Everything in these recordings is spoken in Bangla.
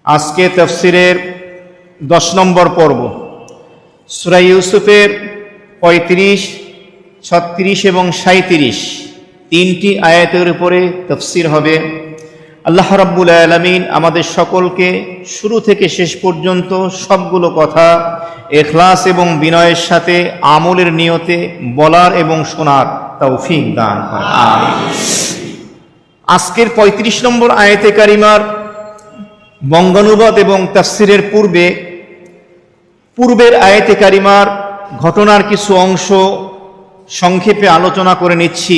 আজকে তাফসীরের 10 নম্বর পর্ব সূরা ইউসুফের 35, 36 এবং 37 তিনটি আয়াতের উপরে তাফসীর হবে। আল্লাহ রাব্বুল আলামিন আমাদের সকলকে শুরু থেকে শেষ পর্যন্ত সবগুলো কথা ইখলাস এবং বিনয়ের সাথে আমলের নিয়তে বলার এবং শোনার তৌফিক দান করেন, আমিন। আজকের 35 নম্বর আয়াতে কারিমার বঙ্গানুবাদ এবং তাফসীরের পূর্বের আয়াতে কারিমার ঘটনার কিছু অংশ সংক্ষেপে আলোচনা করে নিচ্ছি,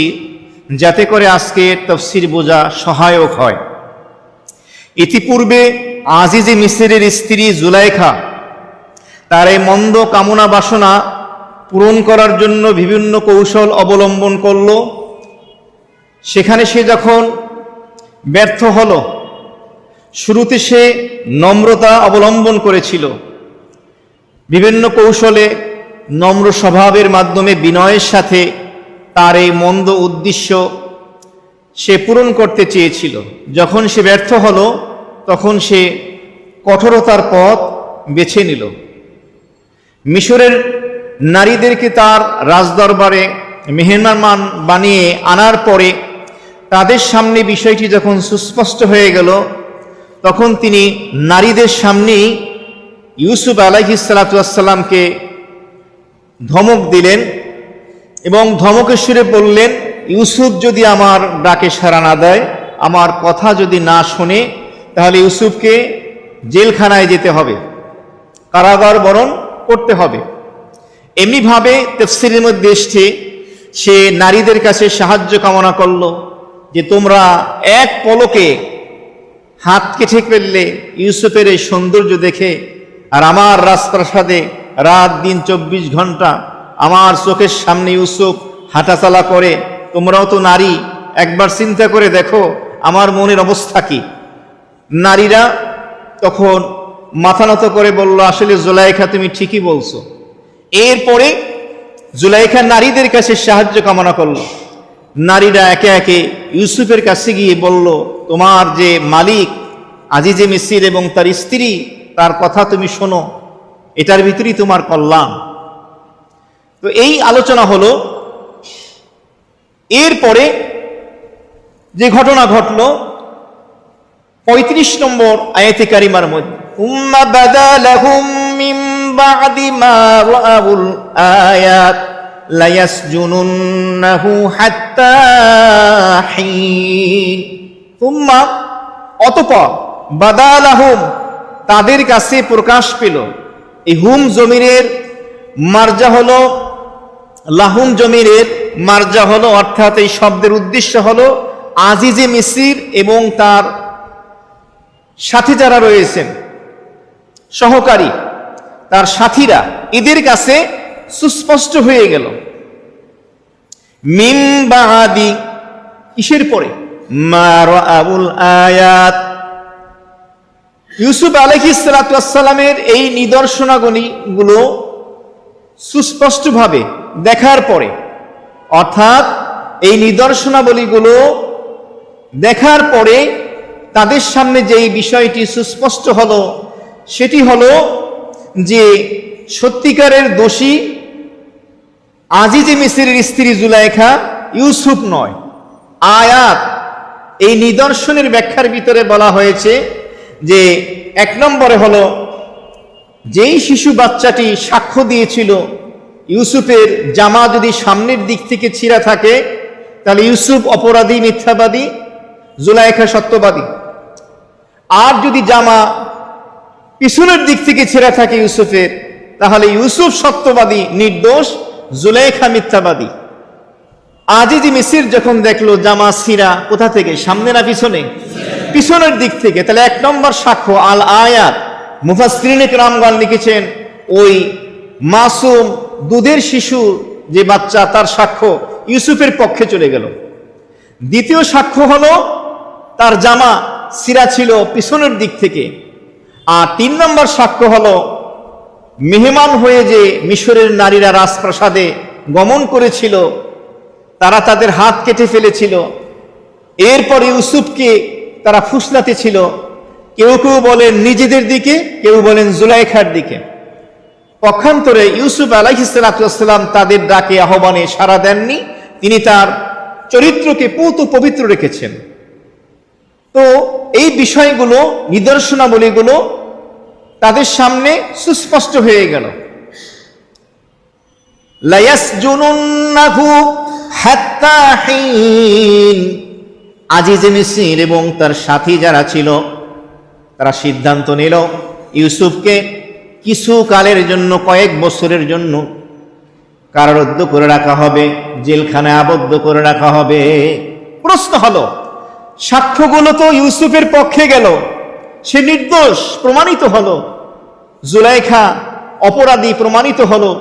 যাতে করে আজকে তাফসীর বোঝা সহায়ক হয়। ইতিপূর্বে আজিজে মিসরের স্ত্রী জুলাইখা তার এই মন্দ কামনা বাসনা পূরণ করার জন্য বিভিন্ন কৌশল অবলম্বন করল। সেখানে সে যখন ব্যর্থ হলো, শুরুতে সে নম্রতা অবলম্বন করেছিল, বিভিন্ন কৌশলে নম্র স্বভাবের মাধ্যমে বিনয়ের সাথে তার এই মন্দ উদ্দেশ্য সে পূরণ করতে চেয়েছিল। যখন সে ব্যর্থ হলো, তখন সে কঠোরতার পথ বেছে নিল। মিশরের নারীদেরকে তার রাজদরবারে মেহমান বানিয়ে আনার পরে তাদের সামনে বিষয়টি যখন সুস্পষ্ট হয়ে গেল, তখন তিনি নারীদের সামনেই ইউসুফ আলাইহিস সালাতু ওয়াস সালামকে ধমক দিলেন এবং ধমকের সুরে বললেন, ইউসুফ যদি আমার ডাকে সাড়া না দেয়, আমার কথা যদি না শোনে, তাহলে ইউসুফকে জেলখানায় যেতে হবে, কারাগার বরণ করতে হবে। এমনিভাবে তাফসীরের মধ্যে এসছে সে নারীদের কাছে সাহায্য কামনা করল যে তোমরা এক পলকে হাত কেটে ফেললে ইউসুফের এই সৌন্দর্য দেখে, আর আমার রাজপ্রাসাদে রাত দিন 24 ঘন্টা আমার চোখের সামনে ইউসুফ হাঁটাচলা করে। তোমরাও তো নারী, একবার চিন্তা করে দেখো আমার মনের অবস্থা কি। নারীরা তখন মাথা নত করে বলল, আসলে জুলাইখা তুমি ঠিকই বলছো। এরপরে জুলাইখা নারীদের কাছে সাহায্য কামনা করলো। নারীরা একে একে ইউসুফের কাছে গিয়ে বলল, তোমার যে মালিক আজিজে মিসর এবং তার স্ত্রী, তার কথা তুমি শোনো, এটার ভিতরেই তোমার কল্যাণ। তো এই আলোচনা হলো। এরপরে যে ঘটনা ঘটলো 35 নম্বর আয়াতে কারিমার মধ্যে, উম্মা বাদা লাহুম মিন বাদি মা রাআউল আয়াত লা ইয়াসজুনুন্নাহু হাত্তা হিন। উম্মা অতঃপর, বাদা লাহুম তাদের কাছে প্রকাশ পেল। এই হুম জমিরের মারজা হলো, লাহুম জমিরের মারজা হলো, অর্থাৎ এই শব্দের উদ্দেশ্য হলো আজিজে মিসর এবং তার সাথী যারা রয়েছেন, সহকারী, তার সাথীরা, এদের কাছে সুস্পষ্ট হয়ে গেল। মিন বাদি, কিসের পরে? মা রাআউল আয়াত, ইউসুফ আলাইহিস সালাতু ওয়াস সালামের এই নিদর্শনাগুলো সুস্পষ্টভাবে দেখার পরে, অর্থাৎ এই নিদর্শনাবলীগুলো দেখার পরে তাদের সামনে যেই বিষয়টি সুস্পষ্ট হলো, সেটি হলো যে সত্যিকারের দোষী আজিজে মিসরের স্ত্রী জুলাইখা, ইউসুফ নয়। আয়াত, এই নিদর্শনের ব্যাখ্যার ভিতরে বলা হয়েছে যে 1 নম্বরে হলো, যেই শিশু বাচ্চাটি সাক্ষ্য দিয়েছিল ইউসুফের জামা যদি সামনের দিক থেকে ছিঁড়া থাকে, তাহলে ইউসুফ অপরাধী, মিথ্যাবাদী, জুলাইখা সত্যবাদী। আর যদি জামা পিছনের দিক থেকে ছেঁড়া থাকে ইউসুফের, তাহলে ইউসুফ সত্যবাদী, নির্দোষ, জুলাইখা মিথ্যাবাদী। আজিজে মিসর যখন দেখলো জামা ছিঁড়া, কোথা থেকে, সামনে না পিছনে? পিছনের দিক থেকে, তাহলে 1 নম্বর সাক্ষ্য আল আয়াত। মুফাসসিরিনে কেরামগণ লিখেছেন, ওই মাসুম দুধের শিশু যে বাচ্চা, তার সাক্ষ্য ইউসুফের পক্ষে চলে গেল। দ্বিতীয় সাক্ষ্য হলো তার জামা ছিঁড়া ছিল পিছনের দিক থেকে। আর 3 নম্বর সাক্ষ্য হলো মেহমান হয়ে যে মিশরের নারীরা রাজপ্রাসাদে গমন করেছিল, তারা তাদের হাত কেটে ফেলেছিল। এরপর ইউসুফকে তারা ফুসলাতে ছিল, কেউ কেউ বলেন নিজেদের দিকে, কেউ বলেন জুলাইখার দিকে। পক্ষান্তরে ইউসুফ আলাইহিস সালাম তাদের ডাকে আহ্বানে সাড়া দেননি, তিনি তার চরিত্রকে পূত পবিত্র রেখেছেন। তো এই বিষয়গুলো, নিদর্শনাবলীগুলো তাদের সামনে সুস্পষ্ট হয়ে গেল। লায়াসজুনুন্নাহু হাত্তা হিন, আজিজে মিসর এবং তার সাথী যারা ছিল তারা সিদ্ধান্ত নিল ইউসুফকে কিছু কালের জন্য, কয়েক বছরের জন্য কারারুদ্ধ করে রাখা হবে, জেলখানায় আবদ্ধ করে রাখা হবে। প্রশ্ন হলো, সাক্ষ্যগুলো তো ইউসুফের পক্ষে গেল, সে নির্দোষ প্রমাণিত হলো, জুলাইখা অপরাধী প্রমাণিত হলো,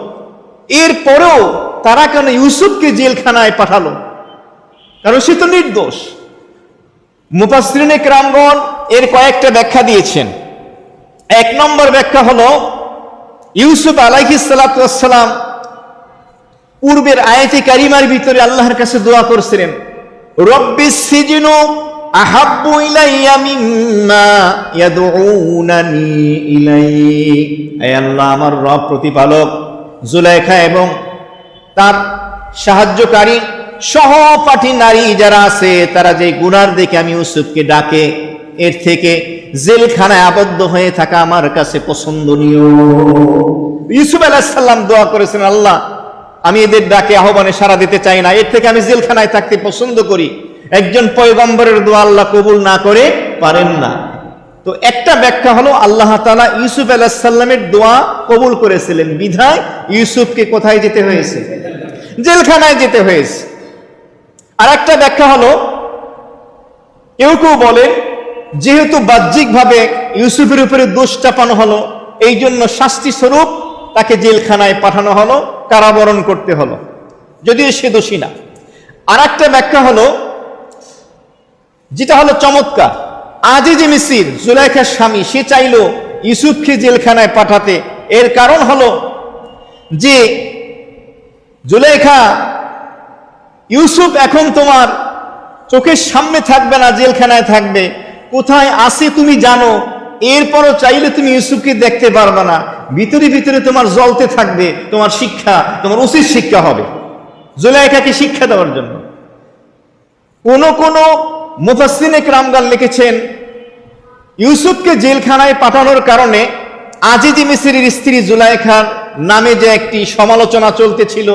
এরপরেও তারা কেন ইউসুফকে জেলখানায় পাঠালো? কারণ সে তো নির্দোষ। মুফাসসিরিনে কেরামগণ এর কয়েকটা ব্যাখ্যা দিয়েছেন। এক নম্বর ব্যাখ্যা হলো, ইউসুফ আলাইহিস সালাতু ওয়াস সালাম পূর্বের আয়াতে কারিমার ভিতরে আল্লাহর কাছে দোয়া করেছিলেন, রব্বিস সিজনু আহাব্বু ইলাইয়া মিম্মা ইয়াদউনানি ইলাইহি। হে আল্লাহ, আমার রব প্রতিপালক, জুলাইখা এবং তার সাহায্যকারী সহপাঠী নারী যারা আছে তারা যে গুনার দিকে আমি ইউসুফকে ডাকে, এর থেকে জেলখানায় আবদ্ধ হয়ে থাকা আমার কাছে পছন্দনীয়। ইউসুফ আলাইহিস সালাম দোয়া করেছেন, আল্লাহ আমি এদের ডাকে আহ্বানে সাড়া দিতে চাই না, এর থেকে আমি জেলখানায় থাকতে পছন্দ করি। একজন পয়গম্বরের দোয়া আল্লাহ কবুল না করে পারেন না। তো একটা ব্যাখ্যা হলো, আল্লাহ তাআলা ইউসুফ আলাইহিস সালামের দোয়া কবুল করেছিলেন, বিধায় ইউসুফকে কোথায় যেতে হয়েছে? জেলখানায় যেতে হয়েছে। আর একটা ব্যাখ্যা হলো, কেউ কেউ বলেন যেহেতু বাহ্যিকভাবে ইউসুফের উপরে দোষ চাপানো হলো, এই জন্য শাস্তি স্বরূপ তাকে জেলখানায় পাঠানো হলো, কারাবরণ করতে হলো, যদিও সে দোষী না। আর একটা ব্যাখ্যা হলো, যেটা হলো চমৎকার, আজিজে মিসর জুলাইখার স্বামী, সে চাইল ইউসুফকে জেলখানায় পাঠাতে। এর কারণ হলো যে জুলাইখা, ইউসুফ এখন তোমার চোখের সামনে থাকবে না, জেলখানায় থাকবে, কোথায় আছে তুমি জানো, এরপরও চাইলে তুমি ইউসুফকে দেখতে পারবে না, ভিতরে ভিতরে তোমার জ্বলতে থাকবে, তোমার শিক্ষা, তোমার উচিত শিক্ষা হবে জুলাইখাকে শিক্ষা দেওয়ার জন্য। কোন মুফাসসিরিনে কেরামগণ লিখেছেন, ইউসুফকে জেলখানায় পাঠানোর কারণে আজিজে মিসরের স্ত্রী জুলাইখার নামে যে একটি সমালোচনা চলতেছিল,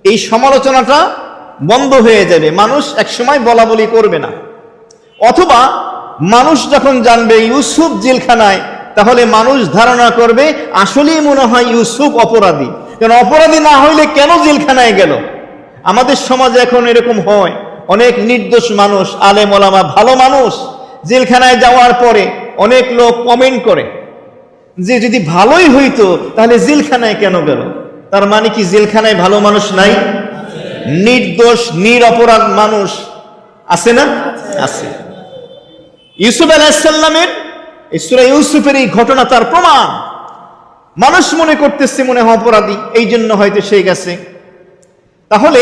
এই সমালোচনাটা বন্ধ হয়ে যাবে, মানুষ একসময় বলা বলি করবে না। অথবা মানুষ যখন জানবে ইউসুফ জেলখানায়, তাহলে মানুষ ধারণা করবে আসলেই মনে হয় ইউসুফ অপরাধী, কারণ অপরাধী না হইলে কেন জেলখানায় গেল? আমাদের সমাজে এখন এরকম হয়, অনেক নির্দোষ মানুষ, আলেম ওলামা, ভালো মানুষ জেলখানায় যাওয়ার পরে অনেক লোক কমেন্ট করে যে যদি ভালোই হইতো তাহলে জেলখানায় কেন গেল? তার মানে কি জেলখানায় ভালো মানুষ নাই? নির্দোষ নিরপরাধ মানুষ আছে না? আছে। ইউসুফ আলাইহিস সালামের সূরা ইউসুফের এই ঘটনা তার প্রমাণ। মানুষ মনে করতেছে মনে হয় অপরাধী, এই জন্য হয়তো সে গেছে। তাহলে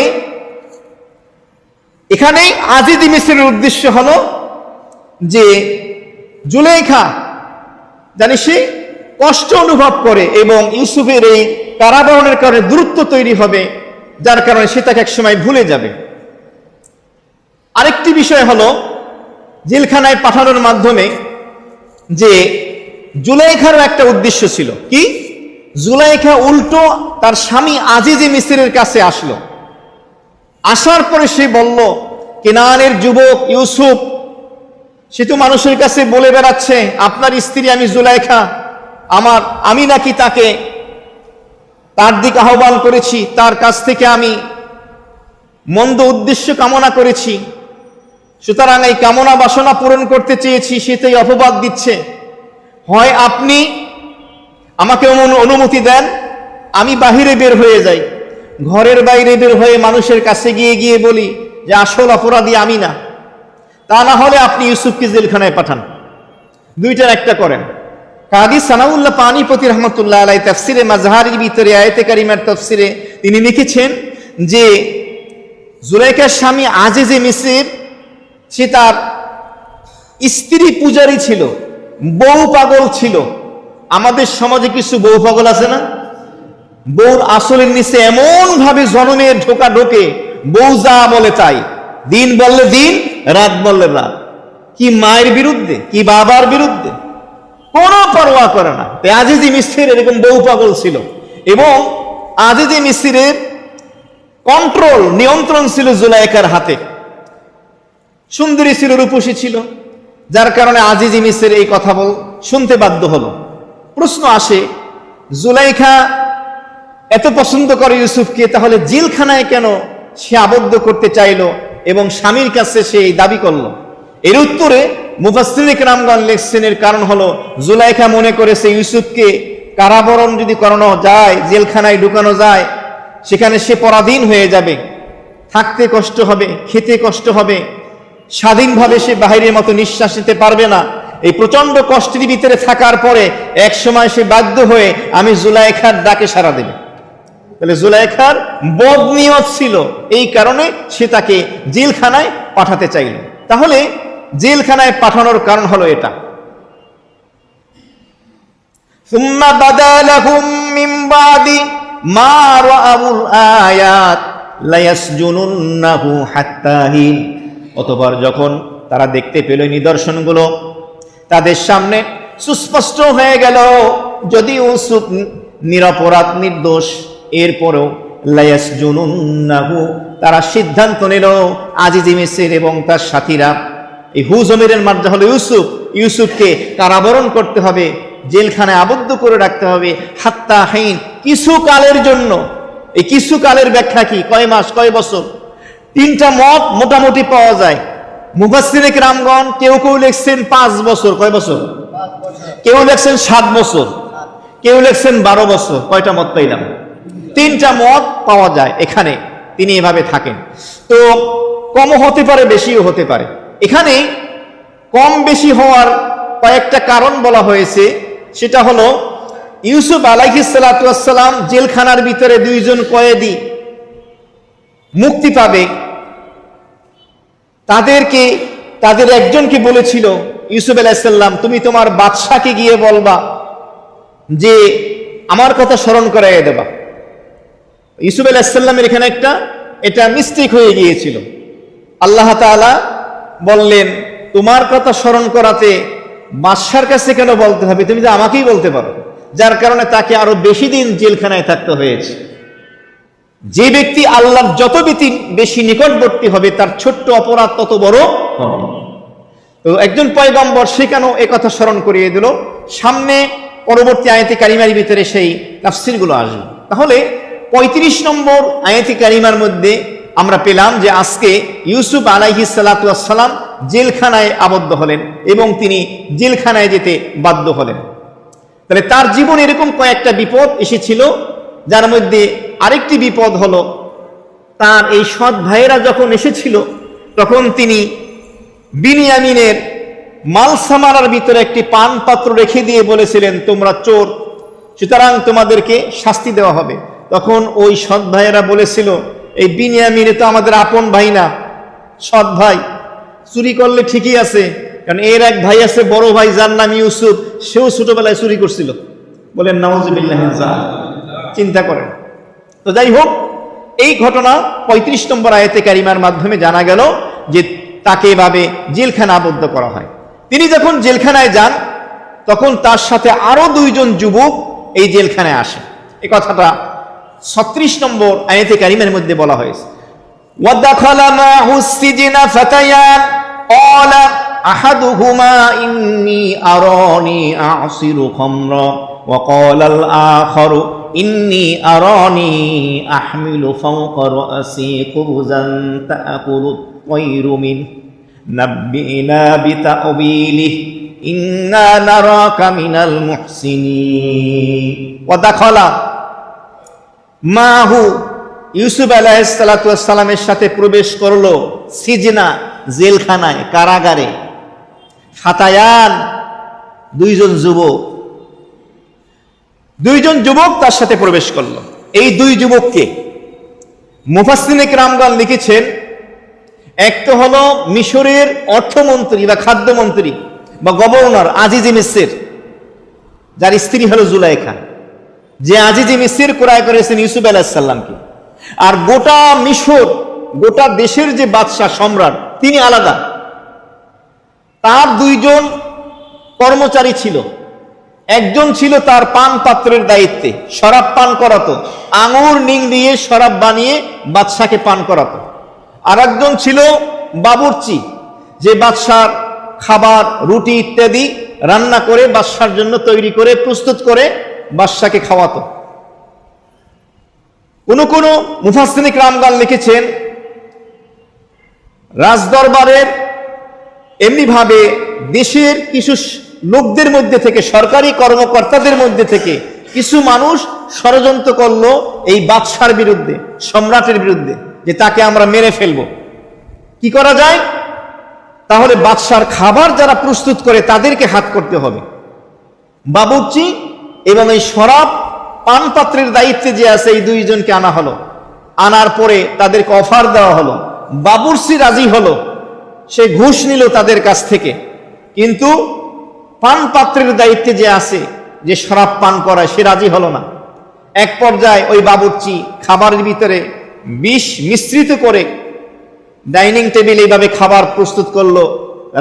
এখানে আজিজে মিসরের উদ্দেশ্য হলো যে জুলাইখা জানি সে কষ্ট অনুভব করে এবং ইউসুফের এই কারাবরণের কারণে দূরত্ব তৈরি হবে, যার কারণে সে তাকে এক সময় ভুলে যাবে। আরেকটি বিষয় হলো, জেলখানায় পাঠানোর মাধ্যমে যে জুলাইখার একটা উদ্দেশ্য ছিল কি, জুলাইখা উল্টো তার স্বামী আজিজে মিসরের কাছে আসলো। আসার পরে সে বলল, কেনানের যুবক ইউসুফ, সে তো মানুষের কাছে বলে বেড়াচ্ছে আপনার স্ত্রী আমি জুলাইখা, আমি নাকি তাকে তার দিকে আহ্বান করেছি, তার কাছ থেকে আমি মন্দ উদ্দেশ্য কামনা করেছি, সুতরাং এই কামনা বাসনা পূরণ করতে চেয়েছি, সেটাই অপবাদ দিচ্ছে। হয় আপনি আমাকে অনুমতি দেন, আমি বাহিরে বের হয়ে যাই, ঘরের বাইরে বের হয়ে মানুষের কাছে গিয়ে বলি যে আসল অপরাধী আমি না, তা না হলে আপনি ইউসুফকে জেলখানায় পাঠান। দুইটার একটা করেন। কাজী সানাউল্লাহ পানিপতি রহমতুল্লাহ আলাইহি তাফসিরে মাজহারির ভিতরে আয়াতে কারিমার তাফসিরে তিনি লিখেছেন যে জুলাইখার স্বামী আজিজে মিসর, সে তার স্ত্রী পূজারী ছিল, বউ পাগল ছিল। আমাদের সমাজে কিছু বউ পাগল আছে না? বউর আসলের নিচে এমন ভাবে জনমের ঢোকা ঢোকে, বউ যা বলে তাই, দিন বললে দিন, রাত বললে রাত, কি মায়ের বিরুদ্ধে, কি বাবার বিরুদ্ধে, কোনো পরোয়া করে না। আজিজি মিস্ত্রির এরকম বউ পাগল ছিল, এবং আজিজি মিস্ত্রির কন্ট্রোল, নিয়ন্ত্রণ ছিল জুলাইখার হাতে। সুন্দরী ছিল, রূপসী ছিল, যার কারণে আজিজি মিস্ত্রির এই কথা শুনতে বাধ্য হলো। প্রশ্ন আসে, জুলাইখা এত পছন্দ করে ইউসুফকে, তাহলে জেলখানায় কেন সে আবদ্ধ করতে চাইল এবং স্বামীর কাছে সে দাবি করলো? এর উত্তরে মুফাসসিরিনে কেরামগণ লিখছেন, এর কারণ হলো জুলাইখা মনে করেছে ইউসুফকে কারাবরণ যদি করানো যায়, জেলখানায় ঢুকানো যায়, সেখানে সে পরাধীন হয়ে যাবে, থাকতে কষ্ট হবে, খেতে কষ্ট হবে, স্বাধীনভাবে সে বাহিরের মতো নিঃশ্বাস নিতে পারবে না। এই প্রচন্ড কষ্টের ভিতরে থাকার পরে এক সময় সে বাধ্য হয়ে আমি জুলাইখার ডাকে সাড়া দেবে। তাহলে জুলাইখার বদনিয়ত ছিল, এই কারণে সে তাকে জেলখানায় পাঠাতে চাইল। তাহলে জেলখানায় পাঠানোর কারণ হলো এটা। সুম্মা বাদা লাহুম মিন বাদি মা রাআউল আয়াত লা ইয়াসজুনুন্নাহু হাত্তা হিন। অতঃপর যখন তারা দেখতে পেল নিদর্শনগুলো, তাদের সামনে সুস্পষ্ট হয়ে গেল যদি ইউসুফ নিরপরাধ, নির্দোষ, এরপরেও লা ইয়াসজুনুন্নাহু, তারা সিদ্ধান্ত নিল আজিজি মিসর এবং তার সাথীরা, এই হুজমিরের মার্জা হলো ইউসুফকে কারাবরণ করতে হবে, জেলখানায় আবদ্ধ করে রাখতে হবে, হাত্তা হিন, কিছু কালের জন্য। এই কিছু কালের ব্যাখ্যা কি? কয় মাস, কয় বছর? তিনটা মত মোটামুটি পাওয়া যায়। মুফাসসিরিনে কেরামগণ কেউ কেউ লিখছেন 5 বছর। কয় বছর? কেউ লিখছেন 7 বছর, কেউ লিখছেন 12 বছর। কয়টা মত পাইলাম? 3টা মত পাওয়া যায় এখানে তিনি এভাবে থাকেন। তো কমও হতে পারে, বেশিও হতে পারে। এখানে কম বেশি হওয়ার কয়েকটা কারণ বলা হয়েছে। সেটা হলো ইউসুফ আলাইহিস সালাতু ওয়াস সালাম জেলখানার ভিতরে 2 জন কয়েদি মুক্তি পাবে, তাদের একজনকে বলেছিল ইউসুফ আলাইহিস সালাম, তুমি তোমার বাদশাকে গিয়ে বলবা যে আমার কথা স্মরণ করাইয়া দেবা। ইউসুফ আলাইহিস সালামের এখানে এটা মিস্টেক হয়ে গিয়েছিল। আল্লাহ তাআলা বললেন, তোমার কথা স্মরণ করাতে বাদশার কাছে কেন বলতে হবে, তুমি তো আমাকেই বলতে পারো। যার কারণে তাকে আরো বেশি দিন জেলখানায় থাকতে হয়েছে। যে ব্যক্তি আল্লাহর যত বেশি নিকটবর্তী হবে, তার ছোট্ট অপরাধ তত বড় হবে। তো একজন পয়গম্বর সে কেন একথা স্মরণ করিয়ে দিল? সামনে পরবর্তী আয়াতে কারিমার ভিতরে সেই তাফসীরগুলো আসবে। তাহলে 35 নম্বর আয়াতে কারিমার মধ্যে আমরা পেলাম যে আজকে ইউসুফ আলাইহিস সালাতু ওয়াস সালাম জেলখানায় আবদ্ধ হলেন এবং তিনি জেলখানায় যেতে বাধ্য হলেন। তাহলে তার জীবনে এরকম কয়েকটা বিপদ এসেছিল, যার মধ্যে আরেকটি বিপদ হলো তার এই সৎ ভাইয়েরা যখন এসেছিল, তখন তিনি বিনিয়ামিনের মালসামারার ভিতরে একটি পান পাত্র রেখে দিয়ে বলেছিলেন, তোমরা চোর, সুতরাং তোমাদেরকে শাস্তি দেওয়া হবে। তখন ওই সৎ ভাইয়েরা বলেছিল, এই বিনিয়ামিনে তো আমাদের আপন ভাই না, সৎ ভাই, চুরি করলে ঠিকই আছে, কারণ এর এক ভাই আছে বড় ভাই, যার নাম ইউসুফ, সেও ছোটবেলায় চুরি করছিল। বলেন নাউযুবিল্লাহি মিন যালিক। চিন্তা করেন। তো যাই হোক, এই ঘটনা 35 নম্বর আয়াতে কারিমার মাধ্যমে জানা গেল যে তাকে এভাবে জেলখানা আবদ্ধ করা হয়। তিনি যখন জেলখানায় যান, তখন তার সাথে আরো 2 জন যুবক এই জেলখানায় আসে। এই কথাটা 36 নম্বর আয়াতে কারিমার মধ্যে বলা হয়েছে, ওয়াদাখালা মা'হুস সিজনা ফাতায়ান ক্বালা আহাদুহুমা ইন্নী আরানি আ'সিরু খামরা ওয়া ক্বালা আল আখারু ইন্নী আরানি আহমিলু ফাওকা রাসি খুবজান তা'কুলু তায়রু মিন নাব্বিনা বিতা'বিলিহি ইন্না নারাকা মিনাল মুহসিনিন। ওয়াদাখালা মাহু, ইউসুফ আলাইহিস সালাতু ওয়াস সালামের সাথে প্রবেশ করলো সিজনা, জেলখানায়, কারাগারে। ফাতায়ান, 2 জন যুবক, 2 জন যুবক তার সাথে প্রবেশ করলো। এই 2 যুবককে মুফাসসিরিনে কেরামগণ লিখেছেন, এক তো হলো মিশরের অর্থমন্ত্রী বা খাদ্যমন্ত্রী, বা গভর্নর আজিজি মিসর, যার স্ত্রী হলো জুলাইখা, যে আজিজি মিসর ক্রয় করেছেন ইউসুফ আলাইহিস সালামকে। আর গোটা মিশর, গোটা দেশের যে বাদশাহ সম্রাট, তিনি আলাদা। তার দুইজন কর্মচারী ছিল। একজন ছিল তার পান পাত্রের দায়িত্বে, শরাব পান করাতো, আঙুর নিং দিয়ে শরাব বানিয়ে বাদশাকে পান করাতো। আর একজন ছিল বাবুর্চি, যে বাদশার খাবার, রুটি ইত্যাদি রান্না করে বাদশার জন্য তৈরি করে প্রস্তুত করে বাদশাকে খাওয়াতো। কোন কোন মুফাসসিরিন কিরামগণ লিখেছেন, রাজদরবারের এমনিভাবে দেশের কিছু লোকদের মধ্যে থেকে, সরকারি কর্মকর্তাদের মধ্যে থেকে কিছু মানুষ ষড়যন্ত্র করলো এই বাদশার বিরুদ্ধে, সম্রাটের বিরুদ্ধে, যে তাকে আমরা মেরে ফেলবো। কি করা যায়? তাহলে বাদশার খাবার যারা প্রস্তুত করে তাদেরকে হাত করতে হবে। বাবুর্চি এবং এই শরাব পান পাত্রের দায়িত্বে যে আছে, এই দুইজনকে আনা হলো। আনার পরে তাদেরকে অফার দেওয়া হলো। বাবুর্চি রাজি হলো, সে ঘুষ নিল তাদের কাছ থেকে, কিন্তু পান পাত্রের দায়িত্বে যে আছে, যে শরাব পান করায়, সে রাজি হলো না। এক পর্যায়ে ওই বাবুর্চি খাবারের ভিতরে বিষ মিশ্রিত করে ডাইনিং টেবিলে এইভাবে খাবার প্রস্তুত করলো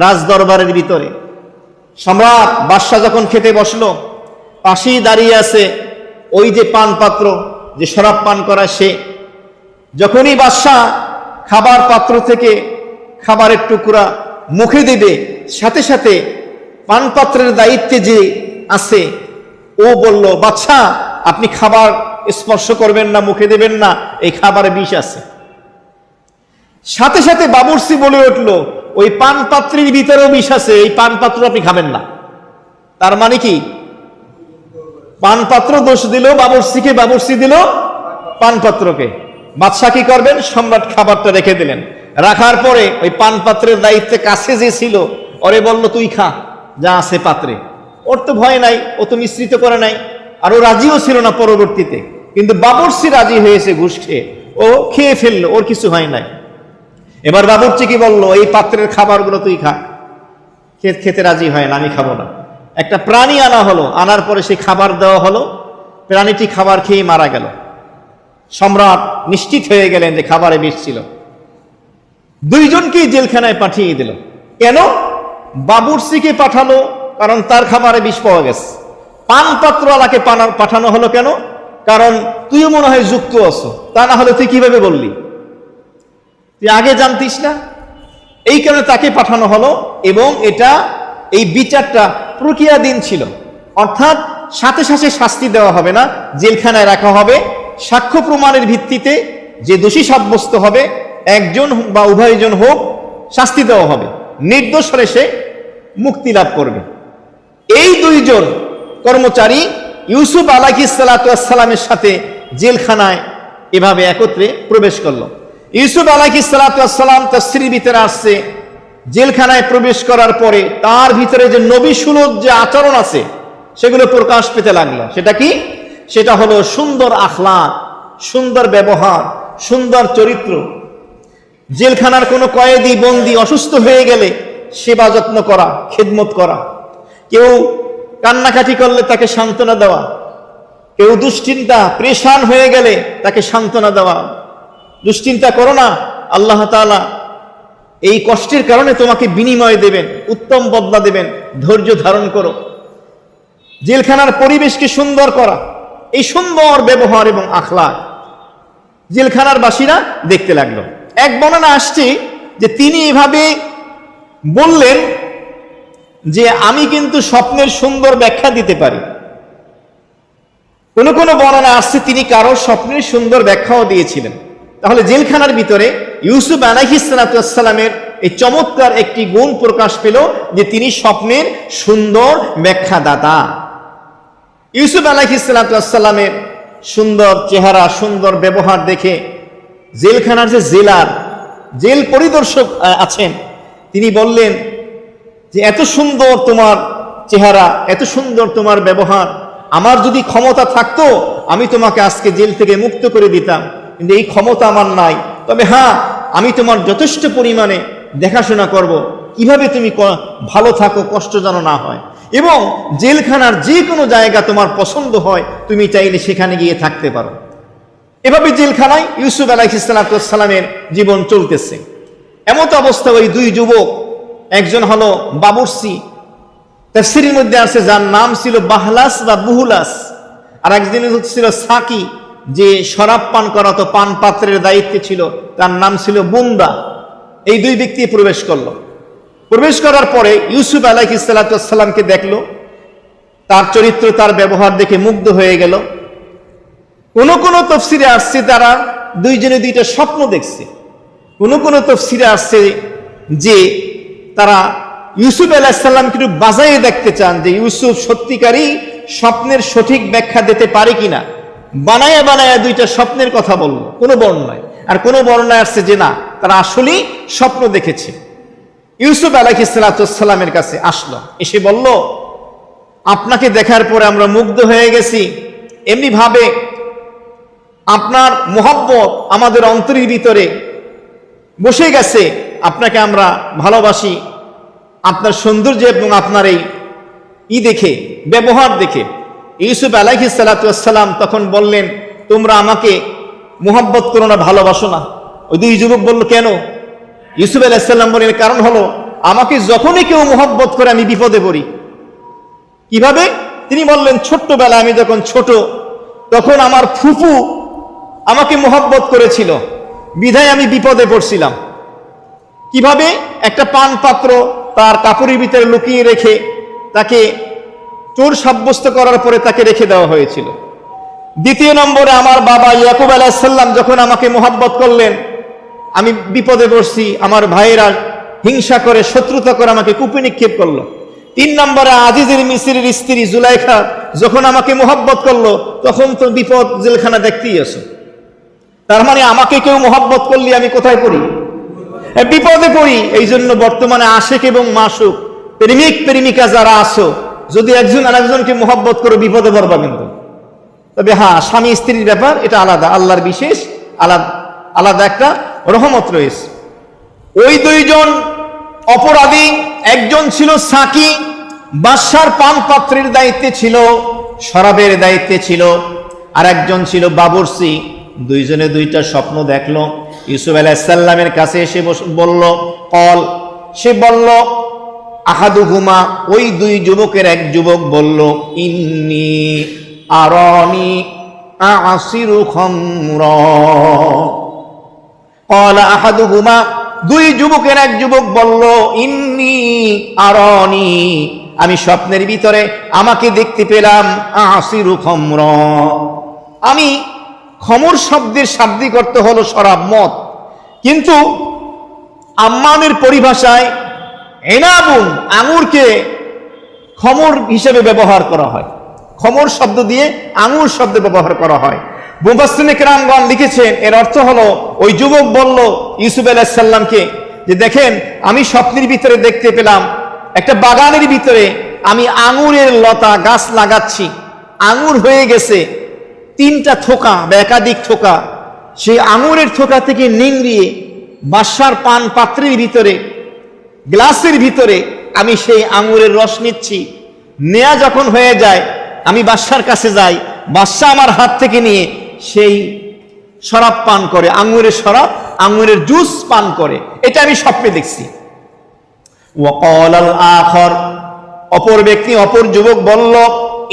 রাজদরবারের ভিতরে। সম্রাট বাদশাহ যখন খেতে বসলো, পাশেই দাঁড়িয়ে আছে ওই যে পান পাত্র, যে শরাব পান করা সে। যখনই বাদশাহ খাবার পাত্র থেকে খাবারের টুকরা মুখে দেবে, সাথে সাথে পান পাত্রের দায়িত্বে যে আছে ও বলল, বাদশাহ আপনি খাবার স্পর্শ করবেন না, মুখে দেবেন না, এই খাবারে বিষ আছে। সাথে সাথে বাবুর্চি বলে উঠলো, ওই পান পাত্রের ভিতরেও বিষ আছে, এই পান পাত্র আপনি খাবেন না। তার মানে কি? পান পাত্র দোষ দিল বাবুর্চিকে, বাবুর্চি দিল পান পাত্রকে। বাদশাহ কি করবেন? সম্রাট খাবারটা রেখে দিলেন। রাখার পরে ওই পান পাত্রের দায়িত্বে কাছে যে ছিল, ওরে বলল, তুই খা যা আছে পাত্রে। ওর তো ভয় নাই, ও তো মিশ্রিত করে নাই, আর ও রাজিও ছিল না পরবর্তীতে। কিন্তু বাবুর্চি রাজি হয়েছে ঘুষ খেয়ে, ও খেয়ে ফেললো, ওর কিছু হয় নাই। এবার বাবুর্চি কি বললো, এই পাত্রের খাবারগুলো তুই খা। খেতে রাজি হয় না, আমি খাবো না। একটা প্রাণী আনা হলো, আনার পরে সেই খাবার দেওয়া হলো, প্রাণীটি খাবার খেয়ে মারা গেল। সম্রাট নিশ্চিত হয়ে গেলেন যে খাবারে বিষ ছিল। দুইজনকেই জেলখানায় পাঠিয়ে দিল। কেন? বাবুর্চিকে পাঠালো কারণ তার খাবারে বিষ পাওয়া গেছে। পান পাত্রওয়ালাকে পাঠানো হলো কেন? কারণ তুইও মনে হয় যুক্ত আছো, তা না হলে তুই কিভাবে বললি? তুই আগে জানতিস না, এই কারণে তাকে পাঠানো হলো। এবং এই বিচারটা প্রক্রিয়াধীন ছিল, অর্থাৎ সাথে সাথে শাস্তি দেওয়া হবে না, জেলখানায় রাখা হবে। সাক্ষ্য প্রমাণের ভিত্তিতে যে দোষী সাব্যস্ত হবে, একজন বা উভয়জন হোক, শাস্তি দেওয়া হবে। নির্দোষ হলে সে মুক্তি লাভ করবে। এই দুইজন কর্মচারী ইউসুফ আলাইহিস সালামের সাথে জেলখানায় এভাবে একত্রে প্রবেশ করলো। ইউসুফ আলাইহিস সালাম তাফসীরের ভিতরে আসছে, জেলখানায় প্রবেশ করার পরে তার ভিতরে যে নবী সুলভ যে আচরণ আছে, সেগুলো প্রকাশ পেতে লাগলো। সেটা কি? সেটা হলো সুন্দর আখলাক, সুন্দর ব্যবহার, সুন্দর চরিত্র। জেলখানার কোনো কয়েদি বন্দী অসুস্থ হয়ে গেলে সেবা যত্ন করা, খেদমত করা, কেউ কান্নাকাটি করলে তাকে সান্ত্বনা দেওয়া, কেউ দুশ্চিন্তা পেরেশান হয়ে গেলে তাকে সান্ত্বনা দেওয়া। দুশ্চিন্তা করো না, আল্লাহ তাআলা এই কষ্টের কারণে তোমাকে বিনিময় দেবেন, উত্তম বদলা দেবেন, ধৈর্য ধারণ করো। জেলখানার পরিবেশকে সুন্দর করা, এই সুন্দর ব্যবহার এবং আখলাক জেলখানার বাসীরা দেখতে লাগলো। এক বর্ণনা আসছে যে তিনি এভাবে বললেন যে আমি কিন্তু স্বপ্নের সুন্দর ব্যাখ্যা দিতে পারি। কোন কোন বর্ণনা আসছে তিনি কারো স্বপ্নের সুন্দর ব্যাখ্যাও দিয়েছিলেন। তাহলে জেলখানার ভিতরে ইউসুফ আলাইহিস সালামের এই চমৎকার একটি গুণ প্রকাশ পেল যে তিনি স্বপ্নের সুন্দর ব্যাখ্যাদাতা। ইউসুফ আলাইহিস সালামের সুন্দর চেহারা, সুন্দর ব্যবহার দেখে জেলখানার যে জেল পরিদর্শক আছেন, তিনি বললেন যে এত সুন্দর তোমার চেহারা, এত সুন্দর তোমার ব্যবহার, আমার যদি ক্ষমতা থাকতো আমি তোমাকে আজকে জেল থেকে মুক্ত করে দিতাম, কিন্তু এই ক্ষমতা আমার নাই। তবে হ্যাঁ, আমি তোমার যথেষ্ট পরিমাণে দেখাশোনা করব, কিভাবে তুমি ভালো থাকো, কষ্ট যেন না হয়, এবং জেলখানার যে কোনো জায়গা তোমার পছন্দ হয় তুমি চাইলে সেখানে গিয়ে থাকতে পারো। এভাবে জেলখানায় ইউসুফ আলাইহিস সালামের জীবন চলতেছে। এমত অবস্থা ওই দুই যুবক, একজন হলো বাবুর্চি, তাফসীরের মধ্যে আছে যার নাম ছিল বাহলাস বা বুহুলাস, আর একজন ছিল সাকি, যে শরাব পান করাতো, পান পাত্রের দায়িত্বে ছিল, তার নাম ছিল বুন্দা। এই দুই ব্যক্তি প্রবেশ করলো। প্রবেশ করার পরে ইউসুফ আলাইহিস সালামকে দেখলো, তার চরিত্র, তার ব্যবহার দেখে মুগ্ধ হয়ে গেল। কোন কোন তাফসীরে আসছে তারা দুইজনে দুইটা স্বপ্ন দেখছে। কোন কোন তাফসীরে আসছে যে তারা ইউসুফ আলাইহিস সালামকে একটু বাজাইয়ে দেখতে চান যে ইউসুফ সত্যিকারই স্বপ্নের সঠিক ব্যাখ্যা দিতে পারে কিনা। বানায়া বানায়া দুইটা স্বপ্নের কথা বলল কোনো বর্ণনায়, আর কোনো বর্ণনায় আসছে যে না, তারা আসলেই স্বপ্ন দেখেছে। ইউসুফ আলাইহিস সালামের কাছে আসলো, এসে বলল, আপনাকে দেখার পরে আমরা মুগ্ধ হয়ে গেছি, এমনি ভাবে আপনার মোহাব্বত আমাদের অন্তরের ভিতরে বসে গেছে, আপনাকে আমরা ভালোবাসি, আপনার সৌন্দর্য এবং আপনার এই দেখে, ব্যবহার দেখে। ইউসুফ আলাইহিস সালাম তখন বললেন, তোমরা আমাকে মোহাব্বত করো না, ভালোবাসো না? ওই দুই যুবক বলল, কেন? ইউসুফ আলাইহিস সালাম বললেন, কারণ হলো আমাকে যখনই কেউ মোহাব্বত করে আমি বিপদে পড়ি। কিভাবে? তিনি বললেন, ছোট্টবেলায় আমি যখন ছোট, তখন আমার ফুফু আমাকে মোহাব্বত করেছিল, বিধায় আমি বিপদে পড়ছিলাম। কিভাবে? একটা পান পাত্র তার কাপড়ের ভিতরে লুকিয়ে রেখে তাকে চোর সাব্যস্ত করার পরে তাকে রেখে দেওয়া হয়েছিল। দ্বিতীয় নম্বরে আমার বাবা ইয়াকুব আলাইহিস সালাম যখন আমাকে মোহাব্বত করলেন, আমি বিপদে পড়ছি, আমার ভাইয়েরা হিংসা করে, শত্রুতা করে আমাকে কূপে নিক্ষেপ করলো। তিন নম্বরে আজিজের মিসরের স্ত্রী জুলাইখা যখন আমাকে মোহাব্বত করলো, তখন তো বিপদ, জেলখানা দেখতেই আসো। তার মানে আমাকে কেউ মোহাব্বত করলে আমি কোথায় পড়ি? বিপদে পড়ি। এই জন্য বর্তমানে আশেক এবং মাসুক, প্রেমিক প্রেমিকা যারা আসো, যদি একজন আরেকজনকে মোহাব্বত করো বিপদে পড়বা কিন্তু। তবে হ্যাঁ, স্বামী স্ত্রীর ব্যাপার এটা আলাদা, আল্লাহর বিশেষ আলাদা একটা রহমত রয়েছে। ওই দুইজন অপরাধী, একজন ছিল সাকি, বাদশার পান পাত্রের দায়িত্বে ছিল, শরাবের দায়িত্বে ছিল, আর একজন ছিল বাবুর্চি। দুইজনে দুইটা স্বপ্ন দেখলো। ইউসুফ আলাইহিস সালামের কাছে এসে বলল, সে বলল, আহাদুহুমা, ওই দুই যুবকের এক যুবক বলল, ইন্নী আরানি আ'সিরু খামরা। ক্বালা আহাদুহুমা, দুই যুবকের এক যুবক বলল, ইন্নী আরানি, আমি স্বপ্নের ভিতরে আমাকে দেখতে পেলাম, আ'সিরু খামরা, আমি, খমর শব্দের শাব্দিক অর্থ হলো শরাব, মদ, কিন্তু আম্মানের পরিভাষায় এনাবুন, আঙুরকে খমর হিসেবে ব্যবহার করা হয়। খমর শব্দ দিয়ে আঙুর শব্দ ব্যবহার করা হয়। মুফাসসিরিনে কেরামগণ লিখেছেন, এর অর্থ হলো ওই যুবক বলল ইউসুফ আলাইহিস সালামকে যে দেখেন, আমি স্বপ্নের ভিতরে দেখতে পেলাম একটা বাগানের ভিতরে আমি আঙুরের লতা গাছ লাগাচ্ছি, আঙুর হয়ে গেছে তিনটা থোকা বা একাধিক থোকা, সেই আঙুরের থোকা থেকে নিংড়িয়ে বাদশার পান পাত্রের ভিতরে, গ্লাসের ভিতরে আমি সেই আঙুরের রস নিচ্ছি। নেয়া যখন হয়ে যায়, আমি বাদশার কাছে যাই, বাদশা আমার হাত থেকে নিয়ে সেই শরাব পান করে, আঙুরের শরাব, আঙুরের জুস পান করে। এটা আমি স্বপ্নে দেখছি। ওয়াকাল আল আখর, অপর ব্যক্তি, অপর যুবক বলল,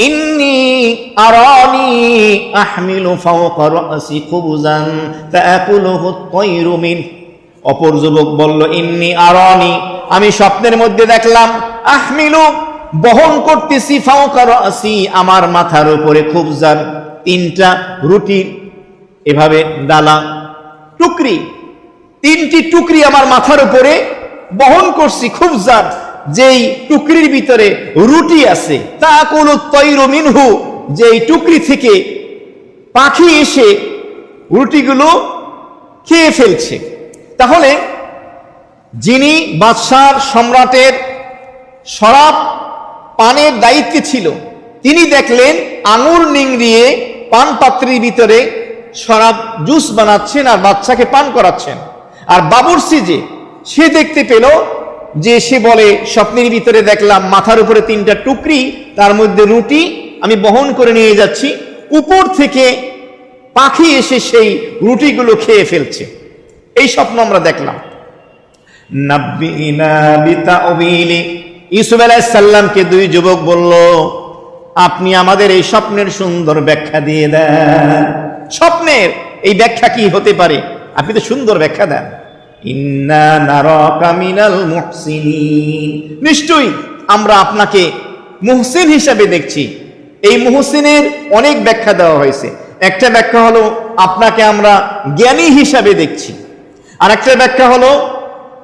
ইন্নী আরানি আহমিলু ফাওকা রাসি খুবজান তাআকুলুহু আত-তায়রু মিন। অপর যুবক বলল, ইন্নী আরানি, আমি স্বপ্নের মধ্যে দেখলাম, আহমিলু, বহন করতেছি, ফাওকা রাসি, আমার মাথার উপরে, খুবজান, তিনটা রুটির এভাবে ডালা, টুকরি, তিনটি টুকরি আমার মাথার উপরে বহন করছি, খুবজান, যেই টুকরির ভিতরে রুটি আছে, তাকুলু তায়রু মিনহু, যেই টুকরি থেকে পাখি এসে রুটিগুলো খেয়ে ফেলছে। তাহলে যিনি বাদশার, সম্রাটের শরাব পানের দায়িত্বে ছিল, তিনি দেখলেন আঙুর নিংড়িয়ে পান পাত্রের ভিতরে শরাব জুস বানাচ্ছেন আর বাচ্চাকে পান করাচ্ছেন। আর বাবুর্চি যে, সে দেখতে পেল যে সে বলে স্বপ্নের ভিতরে দেখলাম মাথার উপরে 3টা টুকরি, তার মধ্যে রুটি আমি বহন করে নিয়ে যাচ্ছি, উপর থেকে পাখি এসে সেই রুটিগুলো খেয়ে ফেলছে। এই স্বপ্ন আমরা দেখলাম। নাব্বিনা বিতাউবিলি, ইউসুফ আলাইহিস সালামকে 2 যুবক বলল, আপনি আমাদের এই স্বপ্নের সুন্দর ব্যাখ্যা দিয়ে দেন। স্বপ্নের এই ব্যাখ্যা কি হতে পারে? আপনি তো সুন্দর ব্যাখ্যা দেন। ইন্না নারাকা মিনাল মুহসিনিন, নিশ্চয়ই আমরা আপনাকে মুহসিন হিসাবে দেখছি। এই মুহসিনের অনেক ব্যাখ্যা দেওয়া হয়েছে। একটা ব্যাখ্যা হলো আপনাকে আমরা জ্ঞানী হিসাবে দেখছি, আর একটা ব্যাখ্যা হলো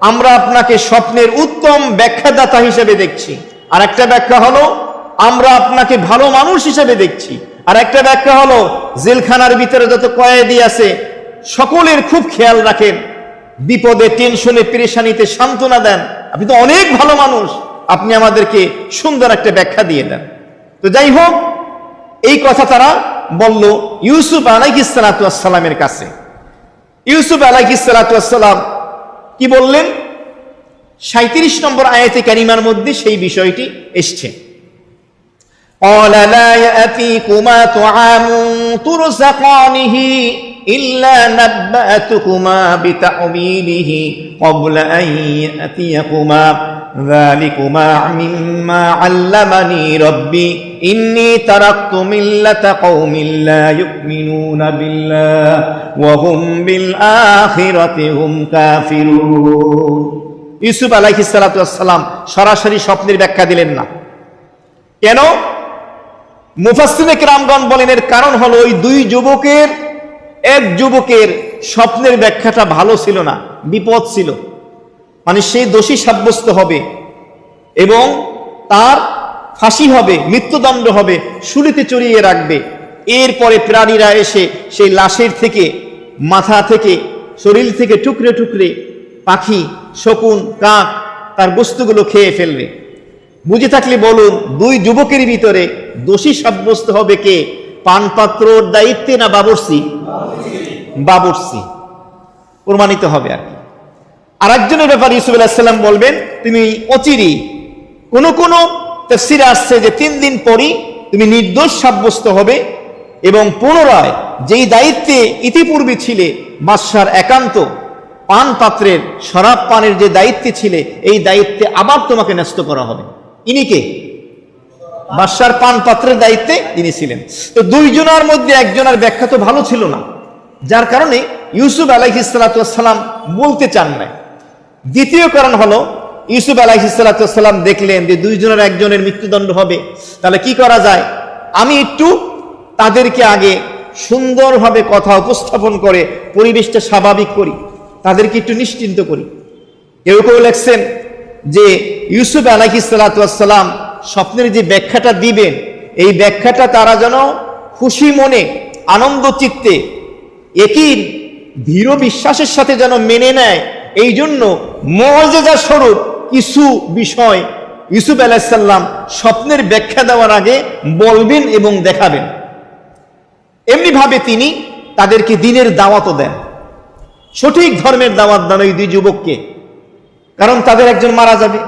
আমরা আপনাকে স্বপ্নের উত্তম ব্যাখ্যাদাতা হিসেবে দেখছি, আর একটা ব্যাখ্যা হলো আমরা আপনাকে ভালো মানুষ হিসেবে দেখছি, আর একটা ব্যাখ্যা হলো জেলখানার ভিতরে যত কয়েদি আছে সকলের খুব খেয়াল রাখেন, বিপদে টেনশনে পেরেশানিতে সান্ত্বনা দেন, আপনি তো অনেক ভালো মানুষ, আপনি আমাদেরকে সুন্দর একটা ব্যাখ্যা দিয়ে দেন। তো যাই হোক, এই কথা তারা বলল ইউসুফ আলাইহিস সালাতু ওয়াস সালামের কাছে। ইউসুফ আলাইহিস সালাতু ওয়াস সালাম কি বললেন? 37 নম্বর আয়াতে কারিমার মধ্যে সেই বিষয়টি এসছে। قال لا يأتيكما طعام ترزقانه إلا نبأتكما بتأويله قبل أن يأتيكما ذلكما مما علمني ربي إني تركت ملة قوم لا يؤمنون بالله وهم بالآخرة هم كافرون। ইউসুফ আলাইহিস সালাতু ওয়াস সালাম সরাসরি স্বপ্নের ব্যাখ্যা দিলেন না। কেন? মুফাসসিরে কেরামগণ বলেন এর কারণ হলো ওই 2 যুবকের এক যুবকের স্বপ্নের ব্যাখ্যাটা ভালো ছিল না, বিপদ ছিল। মানে সে দোষী সাব্যস্ত হবে এবং তার ফাঁসি হবে, মৃত্যুদণ্ড হবে, শুলিতে চড়িয়ে রাখবে। এরপরে প্রাণীরা এসে সেই লাশের থেকে, মাথা থেকে, শরীর থেকে টুকরে টুকরে পাখি, শকুন, কাক তার বস্তুগুলো খেয়ে ফেলবে। বুঝে থাকলে বলুন, 2 যুবকের ভিতরে দোষী সাব্যস্ত হবে কে? পানপাত্রর দায়িত্বে না বাবুর্চি? বাবুর্চি প্রমাণিত হবে আর কি। আর একজনের ব্যাপারে ইউসুফ আলাইহিস সালাম বলবেন, তুমি অচিরেই, কোন কোন তাফসীরে আসছে যে 3 দিন পরই তুমি নির্দোষ সাব্যস্ত হবে এবং পুনরায় যেই দায়িত্বে ইতিপূর্বে ছিলে, বাদশার একান্ত পান পাত্রের শরাব পানের যে দায়িত্বে ছিলে, এই দায়িত্বে আবার তোমাকে ন্যস্ত করা হবে। ইনি কে? বাদশার পান পাত্রের দায়িত্বে তিনি ছিলেন। তো 2 জনের মধ্যে একজনের ব্যাখ্যা তো ভালো ছিল না, যার কারণে ইউসুফ আলাইহিস সালাতু ওয়াস সালাম বলতে চান না। দ্বিতীয় কারণ হলো ইউসুফ আলাইহিস সালাতু ওয়াস সালাম দেখলেন যে 2 জনের একজনের মৃত্যুদণ্ড হবে, তাহলে কি করা যায়? আমি একটু তাদেরকে আগে সুন্দরভাবে কথা উপস্থাপন করে পরিবেশটা স্বাভাবিক করি, তাদেরকে একটু নিশ্চিন্ত করি। কেউ কেউ লেখছেন যে ইউসুফ আলাইহিস সালাতু ওয়াস সালাম স্বপ্নের যে ব্যাখ্যাটা দিবেন, এই ব্যাখ্যাটা তারা যেন খুশি মনে, আনন্দ চিত্তে, একই দৃঢ় বিশ্বাসের সাথে যেন মেনে নেয়, এই জন্য মুআজিজা স্বরূপ কিছু বিষয় ইউসুফ আলাইহিস সালাম স্বপ্নের ব্যাখ্যা দেওয়ার আগে বলবেন এবং দেখাবেন। এমনি ভাবে তিনি তাদেরকে দ্বীনের দাওয়াতও দেন, সঠিক ধর্মের দাওয়াত দেন ওই 2 যুবককে, কারণ তাদের একজন মারা যাবে।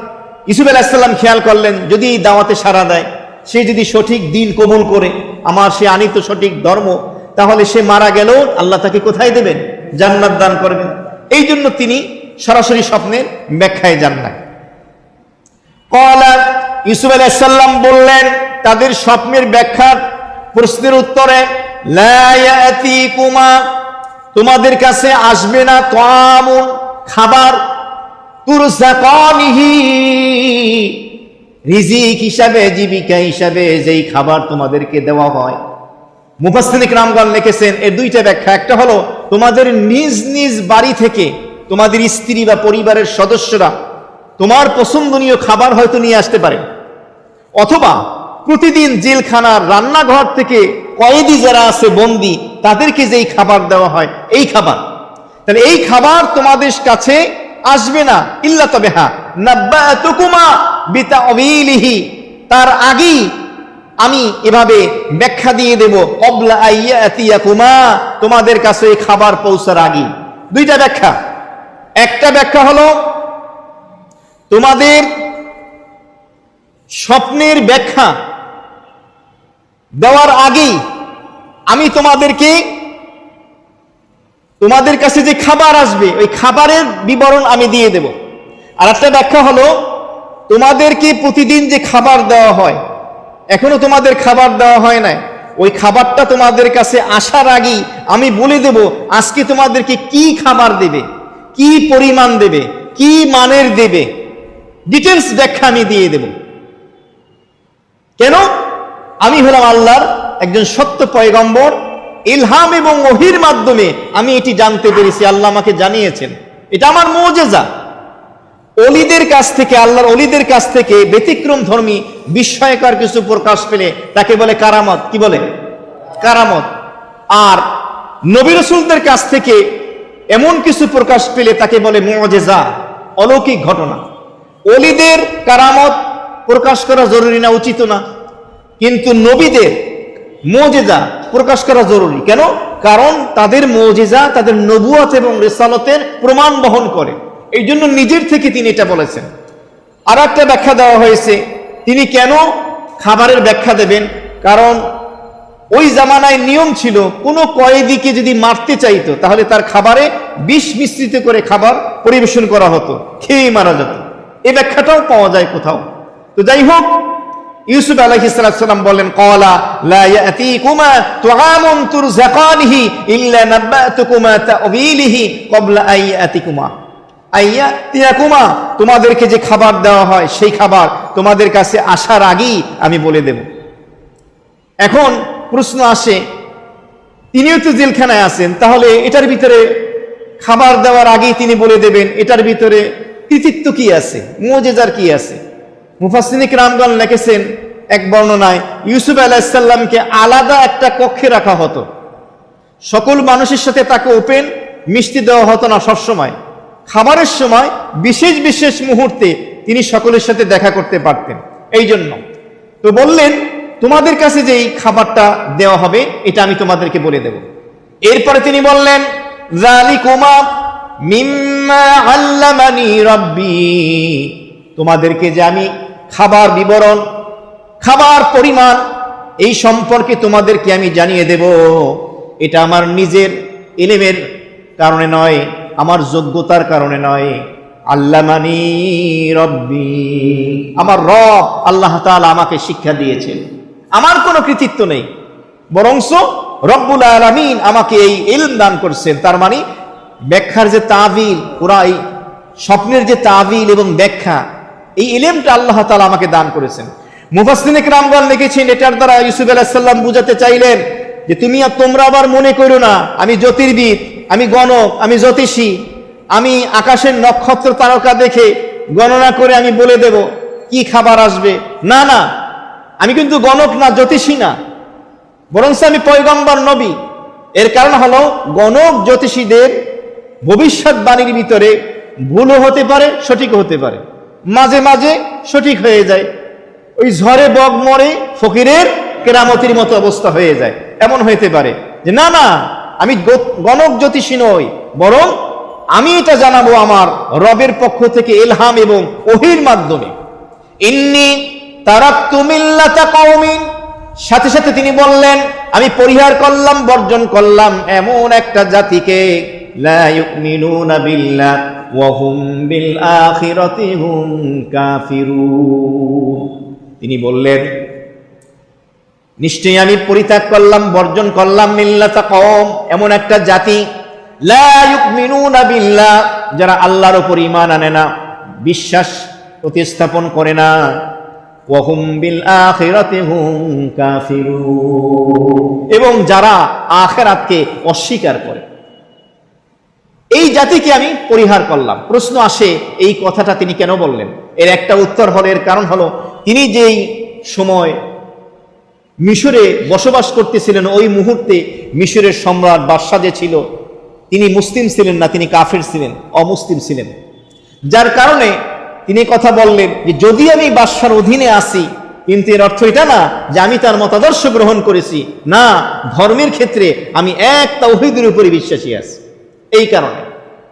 ইউসুফ আলাইহিস সালাম খেয়াল করলেন, যদি এই দাওয়াতে সাড়া দেয়, সে যদি সঠিক দ্বীন কবুল করে, আমার সে আনিত সঠিক ধর্ম, তাহলে সে মারা গেলেও আল্লাহ তাকে কোথায় দেবেন? জান্নাত দান করবেন। এই জন্য তিনি সরাসরি স্বপ্নের ব্যাখ্যায় যান না। ইউসুফ আলাইহিস সালাম বললেন তাদের স্বপ্নের ব্যাখ্যার প্রশ্নের উত্তরে, লা ইয়াতিকুমা, তোমাদের কাছে আসবে না, তাআমুন, খাবার, তুরজাকানিহি, রিজিক হিসাবে, জীবিকা হিসাবে যেই খাবার তোমাদেরকে দেওয়া হয়। মুফাসসিরিন কিরামগণ লিখেছেন এর 2টা ব্যাখ্যা। একটা হলো তোমাদের নিজ নিজ বাড়ি থেকে তোমাদের স্ত্রী বা পরিবারের সদস্যরা তোমার পছন্দনীয় খাবার হয়তো নিয়ে আসতে পারে, অথবা প্রতিদিন জেলখানার রান্নাঘর থেকে কয়েদি যারা আছে বন্দী, তাদেরকে যেই খাবার দেওয়া হয় এই খাবার, তাহলে এই খাবার তোমাদের কাছে আসবে না। ইল্লা তবে হ্যাঁ, নাব্বাতুকুমা বিতাউবিলিহি, তার আগেই আমি এভাবে ব্যাখ্যা দিয়ে দেব, ক্বাবলা আইয়াতিয়াকুমা, তোমাদের কাছে এই খাবার পৌঁছার আগে। 2টা ব্যাখ্যা। একটা ব্যাখ্যা হলো তোমাদের স্বপ্নের ব্যাখ্যা দেওয়ার আগেই আমি তোমাদের কাছে যে খাবার আসবে ওই খাবারের বিবরণ আমি দিয়ে দেব। আর একটা ব্যাখ্যা হলো, তোমাদেরকে প্রতিদিন যে খাবার দেওয়া হয়, এখনো তোমাদের খাবার দেওয়া হয় না, ওই খাবারটা তোমাদের কাছে আসার আগেই আমি বলে দেব আজকে তোমাদেরকে কি খাবার দেবে, কি পরিমাণ দেবে, কি মানের দেবে, ডিটেলস ব্যাখ্যা আমি দিয়ে দেব। কেন? আমি হলাম আল্লাহর একজন সত্য পয়গম্বর, ইলহাম এবং ওহীর মাধ্যমে আমি এটি জানতে পেরেছি, আল্লাহ আমাকে জানিয়েছেন। এটা আমার মুজিজা। অলিদের কাছ থেকে, আল্লাহর অলিদের কাছ থেকে ব্যতিক্রম ধর্মী বিস্ময়কর কিছু প্রকাশ পেলে তাকে বলে কারামত। কি বলে? কারামত। আর নবী রাসূলদের কাছ থেকে এমন কিছু প্রকাশ পেলে তাকে বলে মুজিজা, অলৌকিক ঘটনা। অলিদের কারামত প্রকাশ করা জরুরি না, উচিত না, কিন্তু নবীদের মুজিজা প্রকাশ করা জরুরি। কেন? কারণ তাদের মুজিজা তাদের নবুয়ত এবং রিসালাতের প্রমাণ বহন করে। এই জন্য নিজের থেকে তিনি এটা বলেছেন। আর একটা ব্যাখ্যা দেওয়া হয়েছে, তিনি কেন খাবারের ব্যাখ্যা দেবেন? কারণ ওই জামানায় নিয়ম ছিল, কোনো কয়েদিকে যদি মারতে চাইতো তাহলে তার খাবারে বিষ মিশ্রিত করে খাবার পরিবেশন করা হতো, খেয়ে মারা যেত। এই ব্যাখ্যাটাও পাওয়া যায় কোথাও। তো যাই হোক, ইউসুফ আলাইহিস সালাম বলেন, ক্বালা লা ইয়াতিকুমা তুআমুন তুরযাকানিহি ইল্লা নাব্বাতুকুমা তা'ওয়িলিহি ক্বাবলা আইয়াতিকুমা। আইয়াতিয়াকুমা, তোমাদেরকে যে খাবার দেওয়া হয় সেই খাবার তোমাদের কাছে আসার আগেই আমি বলে দেব। এখন প্রশ্ন আসে, তিনিও তো জেলখানায় আছেন, তাহলে এটার ভিতরে খাবার দেওয়ার আগেই তিনি বলে দেবেন, এটার ভিতরে কৃতিত্ব কি আছে, মুজিজার কি আছে? মুফাসসিরিন কিরামগণ লিখেছেন এক বর্ণনায়, ইউসুফ আলাইহিস সালামকে আলাদা একটা কক্ষে রাখা হতো, সকল মানুষের সাথে তাকে ওপেন মিষ্টি দেওয়া হতো না। সবসময় খাবারের সময় বিশেষ বিশেষ মুহূর্তে তিনি সকলের সাথে দেখা করতে পারতেন। এই জন্য তো বললেন, তোমাদের কাছে যে এই খাবারটা দেওয়া হবে এটা আমি তোমাদেরকে বলে দেব। এরপরে তিনি বললেন, যালিকুমা মিম্মা আল্লামানি রাব্বি, তোমাদেরকে যে আমি খাবার বিবরণ, খাবার পরিমাণ এই সম্পর্কে তোমাদেরকে আমি জানিয়ে দেব, এটা আমার নিজের ইলমের কারণে নয়, আমার যোগ্যতার কারণে নয়। আল্লামানি রব্বি, আমার রব আল্লাহ তাআলা আমাকে শিক্ষা দিয়েছেন, আমার কোনো কৃতিত্ব নেই, বরংস রব্বুল আলামিন আমাকে এই ইলম দান করছেন। তার মানে ব্যাখ্যার যে তাবিল, পুরা এই স্বপ্নের যে তাবিল এবং ব্যাখ্যা, এই ইলমটা আল্লাহ তাআলা আমাকে দান করেছেন। মুফাসসিরিন কিরামগণ লিখেছেন, এটার দ্বারা ইউসুফ আলাইহিস সালাম বুঝাতে চাইলেন যে তোমরা আবার মনে করো না আমি জ্যোতির্বিদ, আমি গণক, আমি জ্যোতিষী, আমি আকাশের নক্ষত্র তারকা দেখে গণনা করে আমি বলে দেব কি খাবার আসবে। না না, আমি কিন্তু গণক না, জ্যোতিষী না, বরং আমি পয়গম্বর, নবী। এর কারণ হলো, গণক জ্যোতিষীদের ভবিষ্যৎবাণীর ভিতরে ভুলও হতে পারে, সঠিকও হতে পারে, মাঝে মাঝে সঠিক হয়ে যায়। ওই ঝড়ে বক মরে ফকিরের কেরামতির মতো অবস্থা হয়ে যায়, এমন হইতে পারে যে না না আমি গণক জ্যোতিষী নই, বরং আমি এটা জানাবো আমার রবের পক্ষ থেকে ইলহাম এবং ওহীর মাধ্যমে। ইন্নী তারাকতু মিল্লাতা কওমিন, সাথে সাথে তিনি বললেন, আমি পরিহার করলাম, বর্জন করলাম এমন একটা জাতিকে, লা ইউমিনুনা বিল্লাহ ওয়া হুম বিল আখিরাতি হুম কাফিরুন। তিনি বললেন, নিশ্চয়ই আমি পরিত্যাগ করলাম, বর্জন করলাম মিল্লাতা কওম, এমন একটা জাতি, লা ইউমিনুনা বিল্লাহ, যারা আল্লাহর উপর ঈমান আনে না, বিশ্বাস প্রতিস্থাপন করে না, ওয়া হুম বিল আখিরাতি হুম কাফিরুন, এবং যারা আখিরাতকে অস্বীকার করে, এই জাতিকে আমি পরিহার করলাম। প্রশ্ন আসে, এই কথাটা তিনি কেন বললেন? এর একটা উত্তর হলো, এর কারণ হলো, তিনি যেই সময় মিশরে বসবাস করতেছিলেন, ওই মুহূর্তে মিশরের সম্রাট বাদশাহ যে ছিল, তিনি মুসলিম ছিলেন না, তিনি কাফের ছিলেন, অমুসলিম ছিলেন। যার কারণে তিনি কথা বললেন যে যদি আমি বাদশার অধীনে আসি, কিন্তু এর অর্থ এটা না যে আমি তার মতাদর্শ গ্রহণ করেছি, না, ধর্মের ক্ষেত্রে আমি এক তাওহীদের উপরে বিশ্বাসী আছি। এই কারণে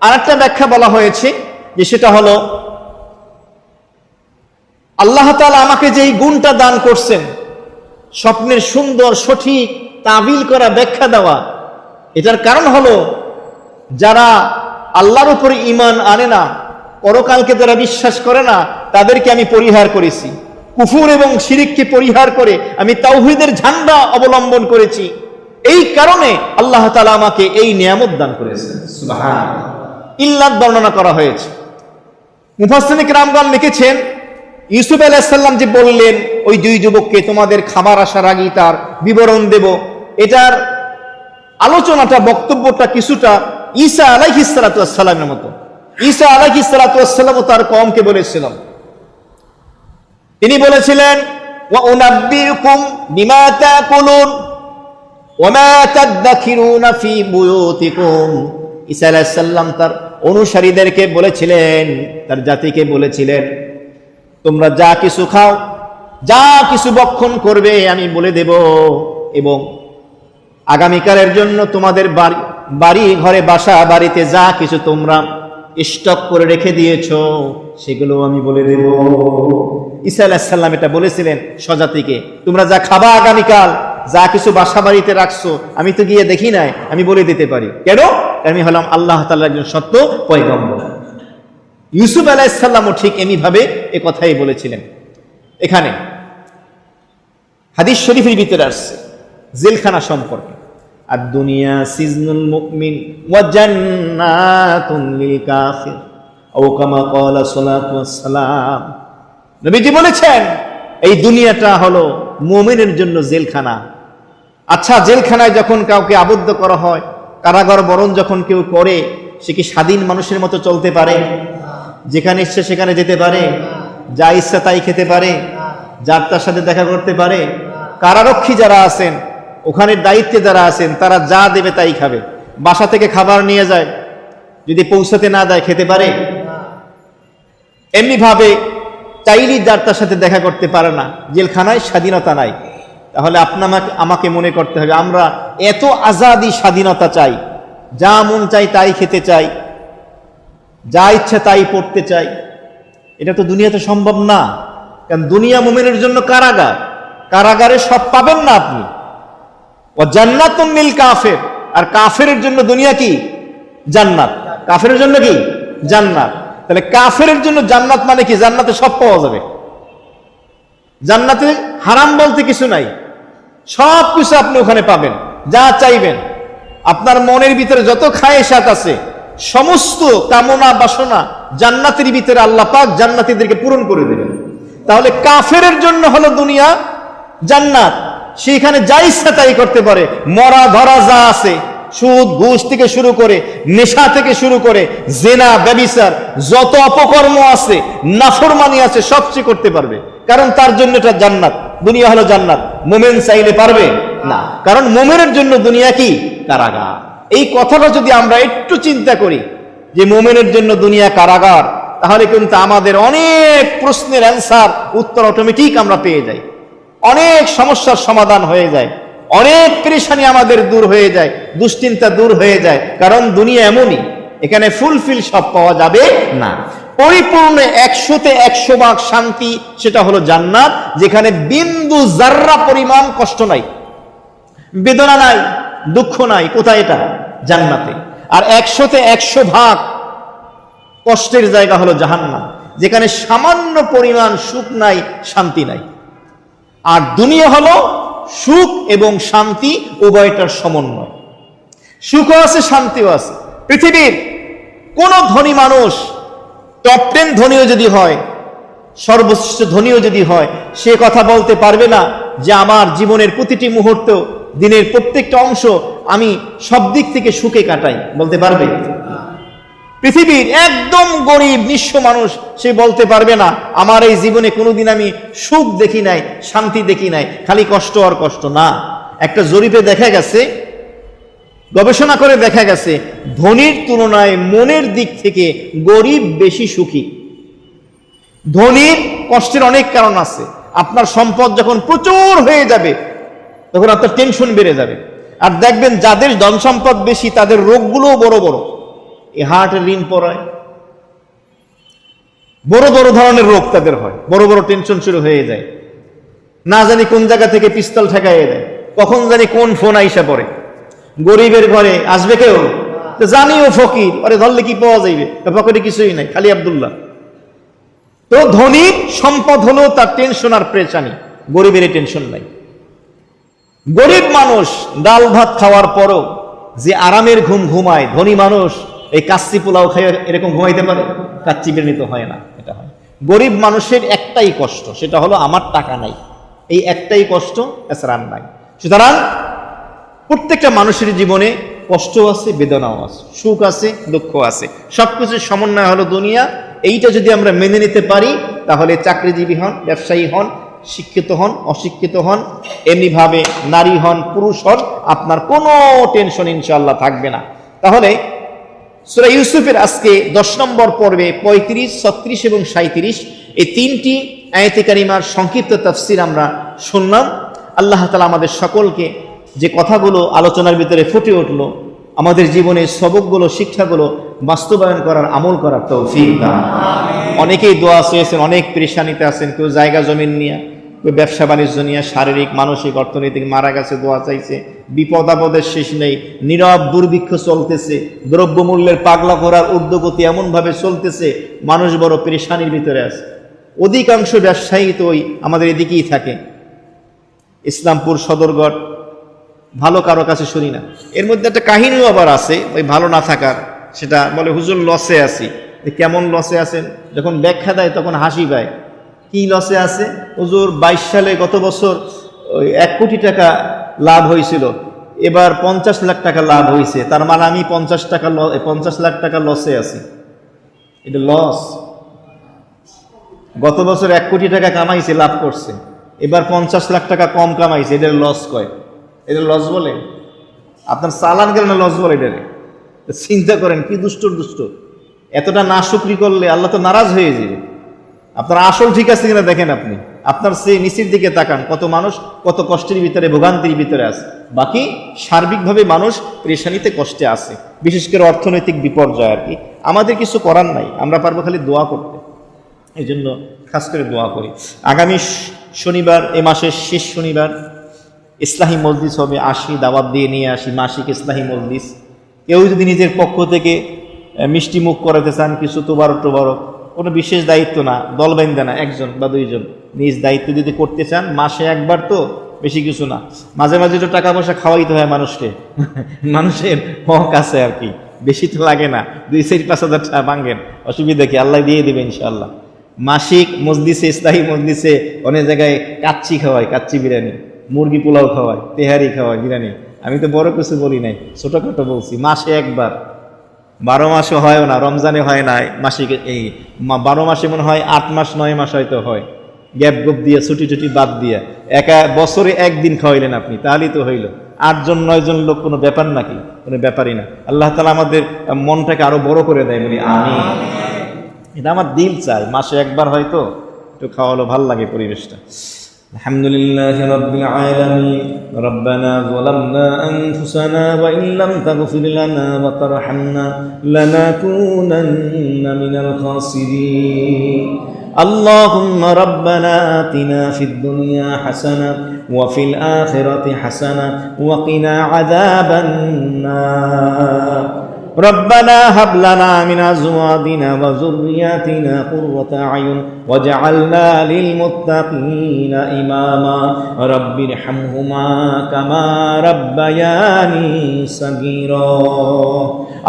আর একটা ব্যাখ্যা বলা হয়েছে যে সেটা হলো আল্লাহ তাআলা আমাকে যেই গুণটা দান করছেন, স্বপ্নের সুন্দর সঠিক তাবিল করা, ব্যাখ্যা দেওয়া, এটার কারণ হলো যারা আল্লাহর উপরে ঈমান আনে না, পরকালকে যারা বিশ্বাস করে না, তাদেরকে আমি পরিহার করেছি। কুফর এবং শিরিককে পরিহার করে আমি তাওহীদের ঝান্ডা অবলম্বন করেছি। এই কারণে আল্লাহ তাআলা আমাকে এই নিয়ামত দান করেছেন। সুবহানাল্লাহ। ইল্লাত বর্ণনা করা হয়েছে। মুফাসসিরিন কিরামগণ লিখেছেন, ইউসুফ আলাইহিস সালাম যে বললেন ওই দুই যুবককে, তোমাদের খাবার আসার আগেই তার বিবরণ দেব, এটার আলোচনাটা, বক্তব্যটা কিছুটা ঈসা আলাইহিস সালাতু ওয়াস সালামের মতো। ঈসা আলাইহিস সালাতু ওয়াস সালাম তার কওমকে বলেছিলেন, তিনি বলেছিলেন, ওয়া উনাব্বিউকুম বিমা তাকুলুন ওয়া মা তাদাখিরুনা ফি বুয়ুতিকুম। ঈসা আলাইহিস সালাম তার অনুসারীদেরকে বলেছিলেন, তার জাতিকে বলেছিলেন, তোমরা যা কিছু খাও, যা কিছু ভক্ষণ করবে আমি বলে দেব, এবং আগামীকালের জন্য তোমাদের বাড়ি ঘরে, বাসা বাড়িতে যা কিছু তোমরা স্টক করে রেখে দিয়েছো সেগুলো আমি বলে দেব। ঈসা আলাইহিস সালাম এটা বলেছিলেন স্বজাতিকে, তোমরা যা খাবা আগামীকাল, যা কিছু বাসা বাড়িতে রাখছো, আমি তো গিয়ে দেখি নাই, আমি বলে দিতে পারি। কেন? আমি হলাম আল্লাহ তাআলার একজন সত্য পয়গম্বর। ইউসুফ আলাইহিস সালামও ঠিক এমনিভাবে এ কথাই বলেছিলেন। এখানে হাদিস শরীফের ভিতরে আসছে জেলখানা সম্পর্কে, আর দুনিয়া সিজনুল মুমিন ওয়া জান্নাতুন লিল কাফির, আও কামা ক্বালা সাল্লাল্লাহু আলাইহি ওয়াসাল্লাম। নবীজি বলেছেন এই দুনিয়াটা হলো মুমিনের জন্য জেলখানা। আচ্ছা, জেলখানায় যখন কাউকে আবদ্ধ করা হয়, কারাগার বরণ যখন কেউ করে, সে কি স্বাধীন মানুষের মতো চলতে পারে? যেখানে ইচ্ছে সেখানে যেতে পারে, যা ইচ্ছা তাই খেতে পারে, যার তার সাথে দেখা করতে পারে? কারারক্ষী যারা আছেন, ওখানে দায়িত্বে যারা আছেন, তারা যা দেবে তাই খাবে। বাসা থেকে খাবার নিয়ে যায়, যদি পৌঁছাতে না দেয় খেতে পারে? এমনি ভাবে চাইলেই যার তার সাথে দেখা করতে পারে না। জেলখানায় স্বাধীনতা নাই। তাহলে আমাকে মনে করতে হবে, আমরা এত আজাদি স্বাধীনতা চাই, যা মন চাই তাই খেতে চাই, যা ইচ্ছা তাই পড়তে চাই, এটা তো দুনিয়াতে সম্ভব না। কারণ দুনিয়া মুমিনের জন্য কারাগার, কারাগারে সব পাবেন না আপনি। ও জান্নাতুন লিল কাফির, আর কাফেরের জন্য দুনিয়া কি? জান্নাত। কাফেরের জন্য কি? জান্নাত। তাহলে কাফেরের জন্য জান্নাত মানে কি? জান্নাতে সব পাওয়া যাবে। জান্নাতে হারাম বলতে কিছু নাই, সব কিছু আপনি ওখানে পাবেন, যা চাইবেন। আপনার মনের ভিতরে যত খায়েশাত আছে, সমস্ত কামনা বাসনা জান্নাতের ভিতরে আল্লাহ পাক জান্নাতীদেরকে পূরণ করে দেবেন। তাহলে কাফেরের জন্য হলো দুনিয়া জান্নাত, সেখানে যা ইচ্ছা তাই করতে পারে। মরা ধরা যা আছে, সুদ ঘুষ থেকে শুরু করে, নেশা থেকে শুরু করে, জেনা ব্যভিচার, যত অপকর্ম আছে, নাফরমানি আছে, সবচেয়ে করতে পারবে। কারণ তার জন্য এটা জান্নাত, দুনিয়া হলো জান্নাত। মোমেন চাইলে পারবে না, কারণ মোমেনের জন্য দুনিয়া কি? কারাগার। এই কথাটা যদি আমরা একটু চিন্তা করি যে মোমেনের জন্য দুনিয়া কারাগার, তাহলে কিন্তু আমাদের অনেক প্রশ্নের অ্যান্সার, উত্তর অটোমেটিক আমরা পেয়ে যাই। অনেক সমস্যার সমাধান হয়ে যায়, অনেক পেরেশানি আমাদের দূর হয়ে যায়, দুশ্চিন্তা দূর হয়ে যায়। কারণ দুনিয়া এমনই, এখানে ফুলফিল সব পাওয়া যাবে না। পরিপূর্ণ 100তে 100 ভাগ শান্তি, সেটা হলো জান্নাত, যেখানে বিন্দু জাররা পরিমাণ কষ্ট নাই, বেদনা নাই, দুঃখ নাই। কোথায়? এটা জান্নাতে। আর 100তে 100 ভাগ কষ্টের জায়গা হলো জাহান্নাম, যেখানে সামান্য পরিমাণ সুখ নাই, শান্তি নাই। আর দুনিয়া হলো সুখ এবং শান্তি উভয়টার সমন্বয়। সুখও আছে, শান্তিও আছে। পৃথিবীর কোন ধনী মানুষ, টপ 10 ধনীও যদি হয়, সর্বশ্রেষ্ঠ ধনীও যদি হয়, সে কথা বলতে পারবে না যে আমার জীবনের প্রতিটি মুহূর্ত, দিনের প্রত্যেকটা অংশ আমি সব দিক থেকে সুখে কাটাই। বলতে পারবে? পৃথিবীর একদম গরিব নিঃস্ব মানুষ, সে বলতে পারবে না আমার এই জীবনে কোনোদিন আমি সুখ দেখি নাই, শান্তি দেখি নাই, খালি কষ্ট আর কষ্ট। না, একটা জরিপে দেখা গেছে, গবেষণা করে দেখা গেছে, ধনীর তুলনায় মনের দিক থেকে গরিব বেশি সুখী। ধনীর কষ্টের অনেক কারণ আছে। আপনার সম্পদ যখন প্রচুর হয়ে যাবে, তখন আপনার টেনশন বেড়ে যাবে। আর দেখবেন যাদের ধন সম্পদ বেশি, তাদের রোগগুলোও বড় বড়। এই হার্টের ঋণ পড়ায়, বড় বড় ধরনের রোগ তাদের হয়, বড় বড় টেনশন শুরু হয়ে যায়, না জানি কোন জায়গা থেকে পিস্তল ঠেকাইয়ে দেয়, কখন জানি কোন ফোন আইসা পড়ে। গরিবের ঘরে আসবে কেউ? তো জানিও ফকির, আরে ধরলে কি পাওয়া যাইবে, পকেটে কিছুই নাই, খালি আব্দুল্লাহ। তো ধনী সম্পদ হলো তার টেনশন আর প্রেশানি, গরিবের টেনশন নাই। গরিব মানুষ ডাল ভাত খাওয়ার পরও যে আরামের ঘুম ঘুমায়, ধনী মানুষ এই কাচ্চি পোলাও খাই এরকম ঘুমাইতে পারে? কাচ্চি বিরিয়ানি তো হয় না, এটা হয়। গরিব মানুষের একটাই কষ্ট, সেটা হলো আমার টাকা নাই, এই একটাই কষ্ট, এছাড়া নাই। সুতরাং প্রত্যেকটা মানুষের জীবনে কষ্ট আছে, বেদনাও আছে, সুখ আছে, দুঃখ আছে, সবকিছুর সমন্বয় হলো দুনিয়া। এইটা যদি আমরা মেনে নিতে পারি তাহলে চাকরিজীবী হন, ব্যবসায়ী হন, শিক্ষিত হন, অশিক্ষিত হন, এমনিভাবে নারী হন, পুরুষ হন, আপনার কোনো টেনশন ইনশাআল্লাহ থাকবে না। তাহলে সূরা ইউসুফের আজকে 10 নম্বর পর্বে 35, 36 এবং 37 এই তিনটি আয়াতে কারিমার সংক্ষিপ্ত তাফসীর আমরা শুনলাম। আল্লাহ তাআলা আমাদের সকলকে যে কথাগুলো আলোচনার ভিতরে ফুটে উঠলো, আমাদের জীবনের সবকগুলো, শিক্ষাগুলো বাস্তবায়ন করার, আমল করার তৌফিক দান। অনেকেই দোয়া চেয়েছেন, অনেক পেরেশানিতে আছেন, কেউ জায়গা জমিন নিয়ে, কেউ ব্যবসা বাণিজ্য নিয়ে, শারীরিক, মানসিক, অর্থনৈতিক, মারা গেছে, দোয়া চাইছে। বিপদ আপদের শেষ নেই, নীরব দুর্ভিক্ষ চলতেছে, দ্রব্যমূল্যের পাগলা করার ঊর্ধ্বগতি এমনভাবে চলতেছে, মানুষ বড় পেরেশানির ভিতরে আছে। অধিকাংশ ব্যবসায়ী তো ওই আমাদের এদিকেই থাকে, ইসলামপুর, সদরগড়, ভালো কারো কাছে শুনি না। এর মধ্যে একটা কাহিনীও আবার আছে ওই ভালো না থাকার, সেটা বলে হুজুর লসে আছি। কেমন লসে আছেন? যখন ব্যাখ্যা দেয় তখন হাসি পায়। কি লসে আছে? হুজুর 22 সালে, গত বছর 1 কোটি টাকা লাভ হয়েছিল, এবার 50 লাখ টাকা লাভ হয়েছে, তার মানে আমি 50 লাখ টাকা লসে আছি। এটা লস। গত বছর 1 কোটি টাকা কামাইছে, লাভ করছে, এবার 50 লাখ টাকা কম কামাইছে, এটা লস কয়? এটা লস বলে? আপনার চালান গেল না লস বলে? এটা চিন্তা করেন কি দুষ্ট। এতটা না শুকরি করলে আল্লাহ তো নারাজ হয়ে যাবে। আপনার আসল ঠিক আছে কিনা দেখেন, আপনি আপনার সেই নিচের দিকে তাকান, কত মানুষ কত কষ্টের ভিতরে, ভোগান্তির ভিতরে আছে। বাকি সার্বিকভাবে মানুষ পেরেশানিতে, কষ্টে আছে, বিশেষ করে অর্থনৈতিক বিপর্যয় আর কি। আমাদের কিছু করার নাই, আমরা পারবো খালি দোয়া করতে। এই জন্য খাস করে দোয়া করি। আগামী শনিবার, এ মাসের শেষ শনিবার ইসলাহী মজলিস হবে, আসি, দাওয়াত দিয়ে নিয়ে আসি, মাসিক ইসলাহী মজলিস। কেউ যদি নিজের পক্ষ থেকে মিষ্টি মুখ করাতে চান, কিছু তোবারক, কোনো বিশেষ দায়িত্ব না, দল বেঁধে না, 1 জন বা 2 জন নিজ দায়িত্ব যদি করতে চান, মাসে একবার তো, বেশি কিছু না। মাঝে মাঝে তো টাকা পয়সা খাওয়াইতে হয় মানুষকে, মানুষের হক আছে আর কি, বেশি তো লাগে না, 2-4-5 হাজার টাকা ভাঙেন, অসুবিধা কি, আল্লাহ দিয়ে দেবে ইনশাআল্লাহ। মাসিক মজলিসে, ইসলাহী মজলিসে অনেক জায়গায় কাচ্চি খাওয়ায়, কাচ্চি বিরিয়ানি, মুরগি পোলাও খাওয়ায়, তেহারি খাওয়ায়, বিরিয়ানি। আমি তো বড় কিছু বলি নাই, ছোটখাটো বলছি। মাসে একবার, 12 মাসে হয়ও না, রমজানে হয় না, মাসিক এই 12 মাসে মনে হয় 8 মাস 9 মাস হয়তো হয়, গ্যাপ গোপ দিয়ে, ছুটি বাদ দিয়ে। একা বছরে 1 দিন খাওয়াইলেন আপনি, তাহলেই তো হইল। 8 জন 9 জন লোক কোনো ব্যাপার নাকি? কোনো ব্যাপারই না। আল্লাহ তাআলা আমাদের মনটাকে আরো বড় করে দেয়, বলি আমিন। এটা আমার দিল চাই, মাসে একবার হয়তো একটু খাওয়ালো, ভাল লাগে পরিবেশটা। আলহামদুলিল্লাহি রাব্বিল আলামিন। রব্বানা যালামনা আনফুসানা ওয়া ইল্লাম তাগফির লানা ওয়া তারহামনা লানাকুনান্না মিনাল খাসিরিন। اللهم ربنا آتنا في الدنيا حسنة وفي الآخرة حسنة وقنا عذاب النار. ربنا هب لنا من أزواجنا وذرياتنا قرة أعين واجعلنا للمتقين إماما. رب ارحمهما كما ربياني صغيرا.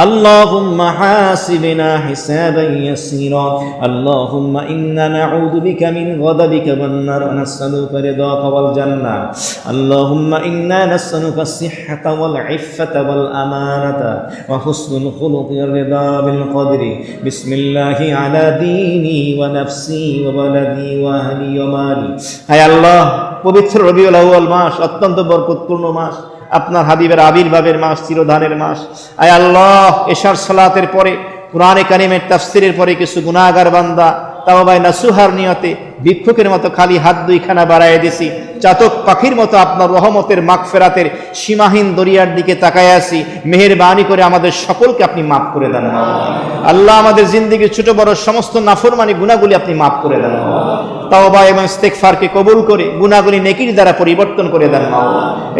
اللهم حاسبنا حسابا يسيرا. اللهم إنا نعوذ بك من غضبك والنار ونسألك رضاك والجنة. اللهم إنا نسألك الصحة والعفة والأمانة وحسن الخلق والرضا بالقدر. بسم الله على ديني ونفسي وولدي وأهلي ومالي. هيا الله পবিত্র রবিউল আউয়াল মাস, অত্যন্ত বরকতপূর্ণ মাস, আপনার হাবিবের আবির্ভাবের মাস, চিরধানের মাস। আয় আল্লাহ, এশার সালাতের পরে কুরআনে কারীমের তাফসীরের পরে কিছু গুনাহগার বান্দা তাওবায়ে নাসুহার নিয়তে ভিক্ষুকের মতো খালি হাত দুইখানা বাড়ায় দিছি, চাতক পাখির মতো আপনার রহমতের মাগফিরাতের সীমাহীন দরিয়ার দিকে তাকায় আছি। মেহেরবানি করে আমাদের সকলকে আপনি মাফ করে দেন আল্লাহ। আমাদের জিন্দেগির ছোট বড় সমস্ত নাফরমানি গুনাহগুলি আপনি মাফ করে দেন। তাওবা এবং ইস্তেগফারকে কবুল করে গুনাহগুলি নেকির দ্বারা পরিবর্তন করে দেন।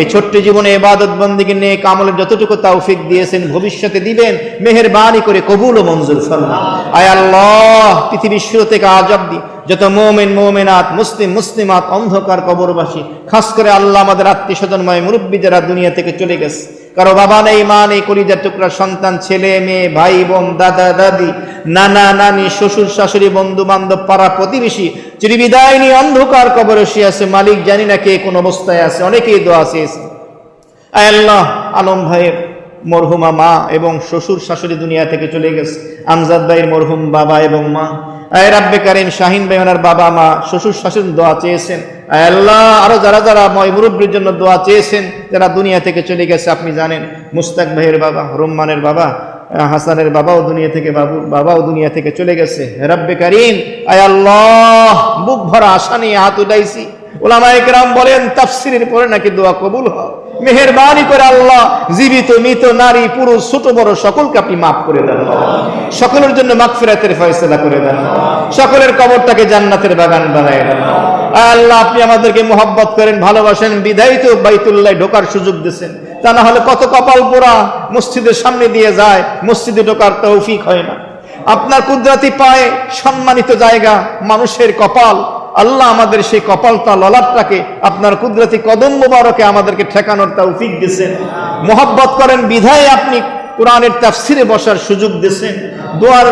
এই ছোট্ট জীবনে ইবাদত বন্দেগী নেক আমলের যতটুকু তৌফিক দিয়েছেন, ভবিষ্যতে দিবেন, মেহেরবানি করে কবুল ও মঞ্জুর ফরমান। আয় আল্লাহ, পৃথিবীর শুরু থেকে আজ অবধি যত মুমিন মুমিনাত, মুসলিম মুসলিমাত, অন্ধকার কবরবাসী, খাস করে আল্লাহ আমাদের আত্মীয় স্বজনময় মুরব্বী যারা দুনিয়া থেকে চলে গেছে, কারো বাবা নেই, মা নেই, কলিজার টুকরা সন্তান, ছেলে মেয়ে, ভাই বোন, দাদা দাদি, নানা নানি, শ্বশুর শাশুড়ি, বন্ধু বান্ধব, পাড়া প্রতিবেশী চিরবিদায় নিয়ে অন্ধকার কবরে শুয়ে আছে। মালিক জানি না কে কোন অবস্থায় আছে, অনেকেই দোয়া চেয়েছে। আয় আল্লাহ, আলম ভাইয়ের মরহুমা মা এবং শ্বশুর শাশুড়ি দুনিয়া থেকে চলে গেছে। আমজাদ ভাইয়ের মরহুম বাবা এবং মা, আয় রাব্বে কারীম, শাহিন ভাই ওনার বাবা মা শ্বশুর শাশুড়ি দোয়া চেয়েছেন। আয় আল্লাহ, আরো যারা যারা মুরব্বির জন্য দোয়া চেয়েছেন, যারা দুনিয়া থেকে চলে গেছে আপনি জানেন। মুস্তাক ভাইয়ের বাবা, রুম্মানের বাবা, হাসানের বাবাও দুনিয়া থেকে, বাবাও দুনিয়া থেকে চলে গেছে। রাব্বে কারীম, আয় আল্লাহ, বুক ভরা আশা নিয়ে হাত উঠাইছি। উলামায়ে কেরাম বলেন তাফসীরের পরে নাকি দোয়া কবুল হয়। মেহেরবানি করে আল্লাহ জীবিত মৃত নারী পুরুষ ছোট বড় সকলকে আপনি মাফ করে দেন। সকলের জন্য মাগফিরাতের ফয়সালা করে দেন। সকলের কবরটাকে জান্নাতের বাগান বানায় দেন। আল্লাহ, আপনি আমাদেরকে মোহাব্বত করেন, ভালোবাসেন, বিধায় তো বাইতুল্লাহ ঢোকার সুযোগ দিয়েছেন। তা না হলে কত কপাল পোড়া মসজিদের সামনে দিয়ে যায়, মসজিদে ঢোকার তৌফিক হয় না। আপনার কুদরতি পায়ে সম্মানিত জায়গা, মানুষের কপাল, আল্লাহ আমাদের সেই কপালটা ললাটটাকে আপনার কুদরতি কদম মোবারকে আমাদেরকে ঠেকানোর তৌফিক দিয়েছেন। মোহাব্বত করেন বিধায় আপনি কোরআনের তাফসিরে বসার সুযোগ দিয়েছেন, দোয়ার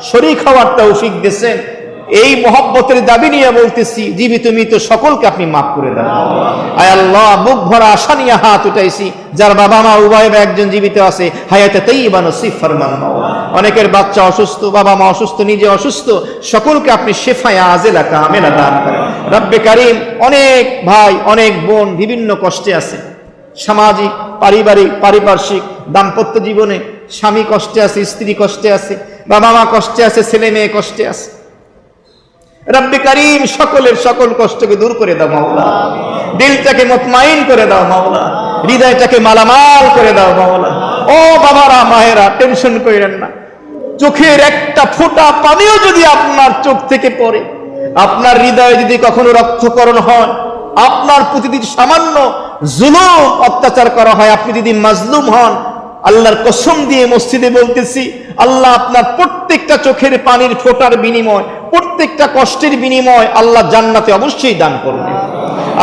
শরীক হওয়ার তৌফিক দিয়েছেন। এই মোহাব্বতের দাবি নিয়ে বলতেছি, জীবিত মৃত সকলকে আপনি মাফ করে দেন। আয় আল্লাহ, বুক ভরা আশা নিয়ে হাত উঠাইছি। যার বাবা মা উভয় একজন জীবিত আছে, হায়াতে তাইয়্যিবা নসিব ফরমান। অনেকের বাচ্চা অসুস্থ, বাবা মা অসুস্থ, নিজে অসুস্থ, সকলকে আপনি শিফায়ে আজিলা কামিলা দান করেন। রব্বে কারীম, অনেক ভাই অনেক বোন বিভিন্ন কষ্টে আছে, সামাজিক, পারিবারিক, পারিপার্শ্বিক, দাম্পত্য জীবনে স্বামী কষ্টে আছে, স্ত্রী কষ্টে আছে, বাবা মা কষ্টে আছে, ছেলে মেয়ে কষ্টে আছে। রব্বে কারীম, সকলের সকল কষ্টকে দূর করে দাও মাওলা। দিলটাকে মুতমাইন করে দাও মাওলা। হৃদয়টাকে মালামাল করে দাও মাওলা। ও বাবারা, মায়েরা, টেনশন করেন না। চোখের একটা ফোঁটা পানিও যদি আপনার চোখ থেকে পড়ে, আপনার হৃদয়ে যদি কখনো রক্তকরণ হয়, আপনার প্রতি যদি সামান্য জুলুম অত্যাচার করা হয়, আপনি যদি মাজলুম হন, আল্লাহর কসম দিয়ে মসজিদে বলতেছি, আল্লাহ আপনার প্রত্যেকটা চোখের পানির ফোঁটার বিনিময়, প্রত্যেকটা কষ্টের বিনিময় আল্লাহ জান্নাতে অবশ্যই দান করবে।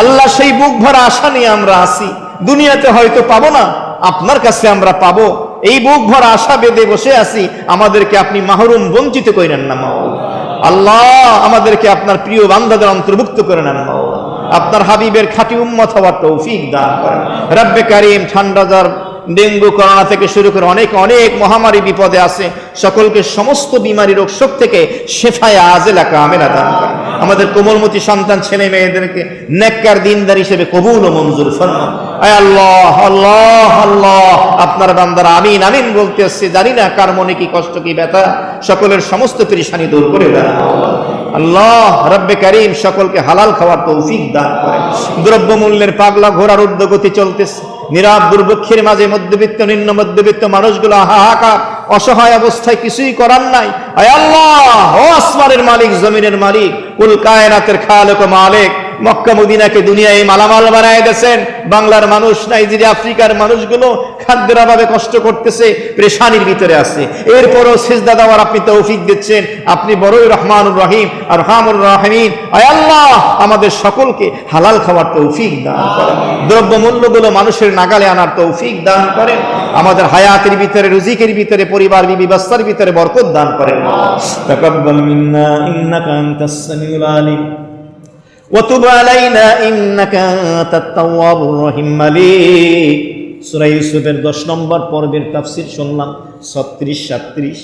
আল্লাহ, সেই বুক ভরা আশা নিয়ে আমরা আসি। দুনিয়াতে হয়তো পাবো না, আপনার কাছে আমরা পাবো। এই বুক ভরা আশা বেঁধে বসে আছি, আমাদেরকে আপনি মাহরুম বঞ্চিত করেন না মাওলা। আল্লাহ, আমাদেরকে আপনার প্রিয় বান্দাদের অন্তর্ভুক্ত করে নেন মাওলা। আপনার হাবিবের খাঁটি উম্মত হওয়ার তৌফিক দান করেন। রব্বে কারীম, ঠান্ডা জ্বর, ডেঙ্গু, করোনা থেকে শুরু করে অনেক অনেক মহামারী বিপদে আছে, সকলকে সমস্ত বিমারি রোগ শোক থেকে শেফায়ে আজিলা কামিলা দান করেন। আমাদের কোমলমতি সন্তান ছেলে মেয়েদেরকে নেককার দিনদার হিসেবে কবুল ও মঞ্জুর ফরমান। আয় আল্লাহ, আল্লাহ, আল্লাহ, আপনার বান্দারা আমিন আমিন বলতে আসছে, জানি না কার মনে কি কষ্ট কি ব্যথা, সকলের সমস্ত পেরেশানি দূর করে দেন আল্লাহ। রব্বে কারীম, সকলকে হালাল খাওয়ার তৌফিক দান করেন। দ্রব্যমূল্যের পাগলা ঘোড়ার ঊর্ধ্বগতি চলতেছে, নীরব দুর্ভিক্ষের মাঝে মধ্যবিত্ত নিম্ন মধ্যবিত্ত মানুষগুলো হাহাকার, অসহায় অবস্থায়, কিছুই করার নাই। আয় আল্লাহ, ও আসমানের মালিক, জমিনের মালিক, কুল কায়নাতের খালেক ও মালিক, মক্কা মদিনাকে দুনিয়ায় মালামাল বানায় দিয়েছেন। বাংলার মানুষ, নাইজেরিয়া, আফ্রিকার মানুষগুলো খাদ্যের অভাবে কষ্ট করতেছে, পেরেশানির ভিতরে আছে। এরপরও সিজদা দেওয়ার আপনি তৌফিক দিচ্ছেন। আপনি বড়ই রহমানুর রহিম, আরহামুর রাহিমিন। আয় আল্লাহ, আমাদের সকলকে হালাল খাওয়ার তৌফিক দান করেন। দ্রব্যমূল্যগুলো মানুষের নাগালে আনার তৌফিক দান করেন। আমাদের হায়াতের ভিতরে, রুজিকের ভিতরে, পরিবার ব্যবস্থার ভিতরে বরকত দান করেন। তাকাব্বাল মিন্না ইন্নাকা আনতাস সামিউল আলিম ওয়া তুব আলাইনা ইন্নাকা আনতাত তাওয়াবুর রহিম। মালিক, সূরা ইউসুফের 10 নম্বর পর্বের তাফসীর শুনলাম। 36, 37,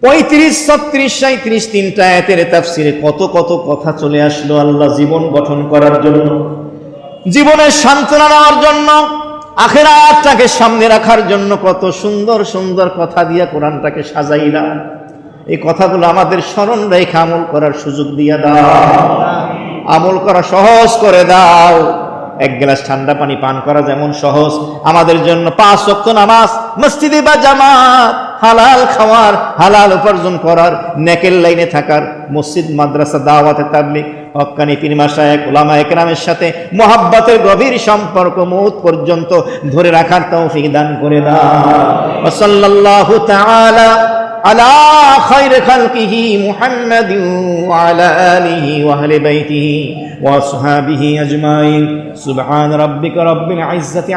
35, 36, 37 তিনটা আয়াতের তাফসীরে কত কত কথা চলে আসলো। আল্লাহ জীবন গঠন করার জন্য, জীবনের সান্ত্বনা নেওয়ার জন্য, আখিরাতটাকে সামনে রাখার জন্য কত সুন্দর সুন্দর কথা দিয়ে কোরআনটাকে সাজাইলাম। এই কথাগুলো আমাদের স্মরণ রেখে আমল করার সুযোগ দিয়ে দাও, আমল করা সহজ করে দাও। এক গ্লাস ঠান্ডা পানি পান করা যেমন সহজ, আমাদের জন্য 5 ওয়াক্ত নামাজ মসজিদে বা জামাত, হালাল খাওয়ার, হালাল উপার্জন করার, নেকের লাইনে থাকার, মসজিদ মাদ্রাসা দাওয়াতে তাবলীগ, হক্কানি পীর মাশায়েখ উলামায়ে কেরামের সাথে মুহাব্বতের গভীর সম্পর্ক মউত পর্যন্ত ধরে রাখার তৌফিক দান করে দাও। ওয়া সাল্লাল্লাহু তাআলা আলা খায়রি খালকিহি মুহাম্মাদিন ওয়া আলা আলিহি ওয়া আহলি বাইতিহি ওয়া আসহাবিহি আজমাইন। সুবহান রাব্বিকা রাব্বিল ইজ্জাতি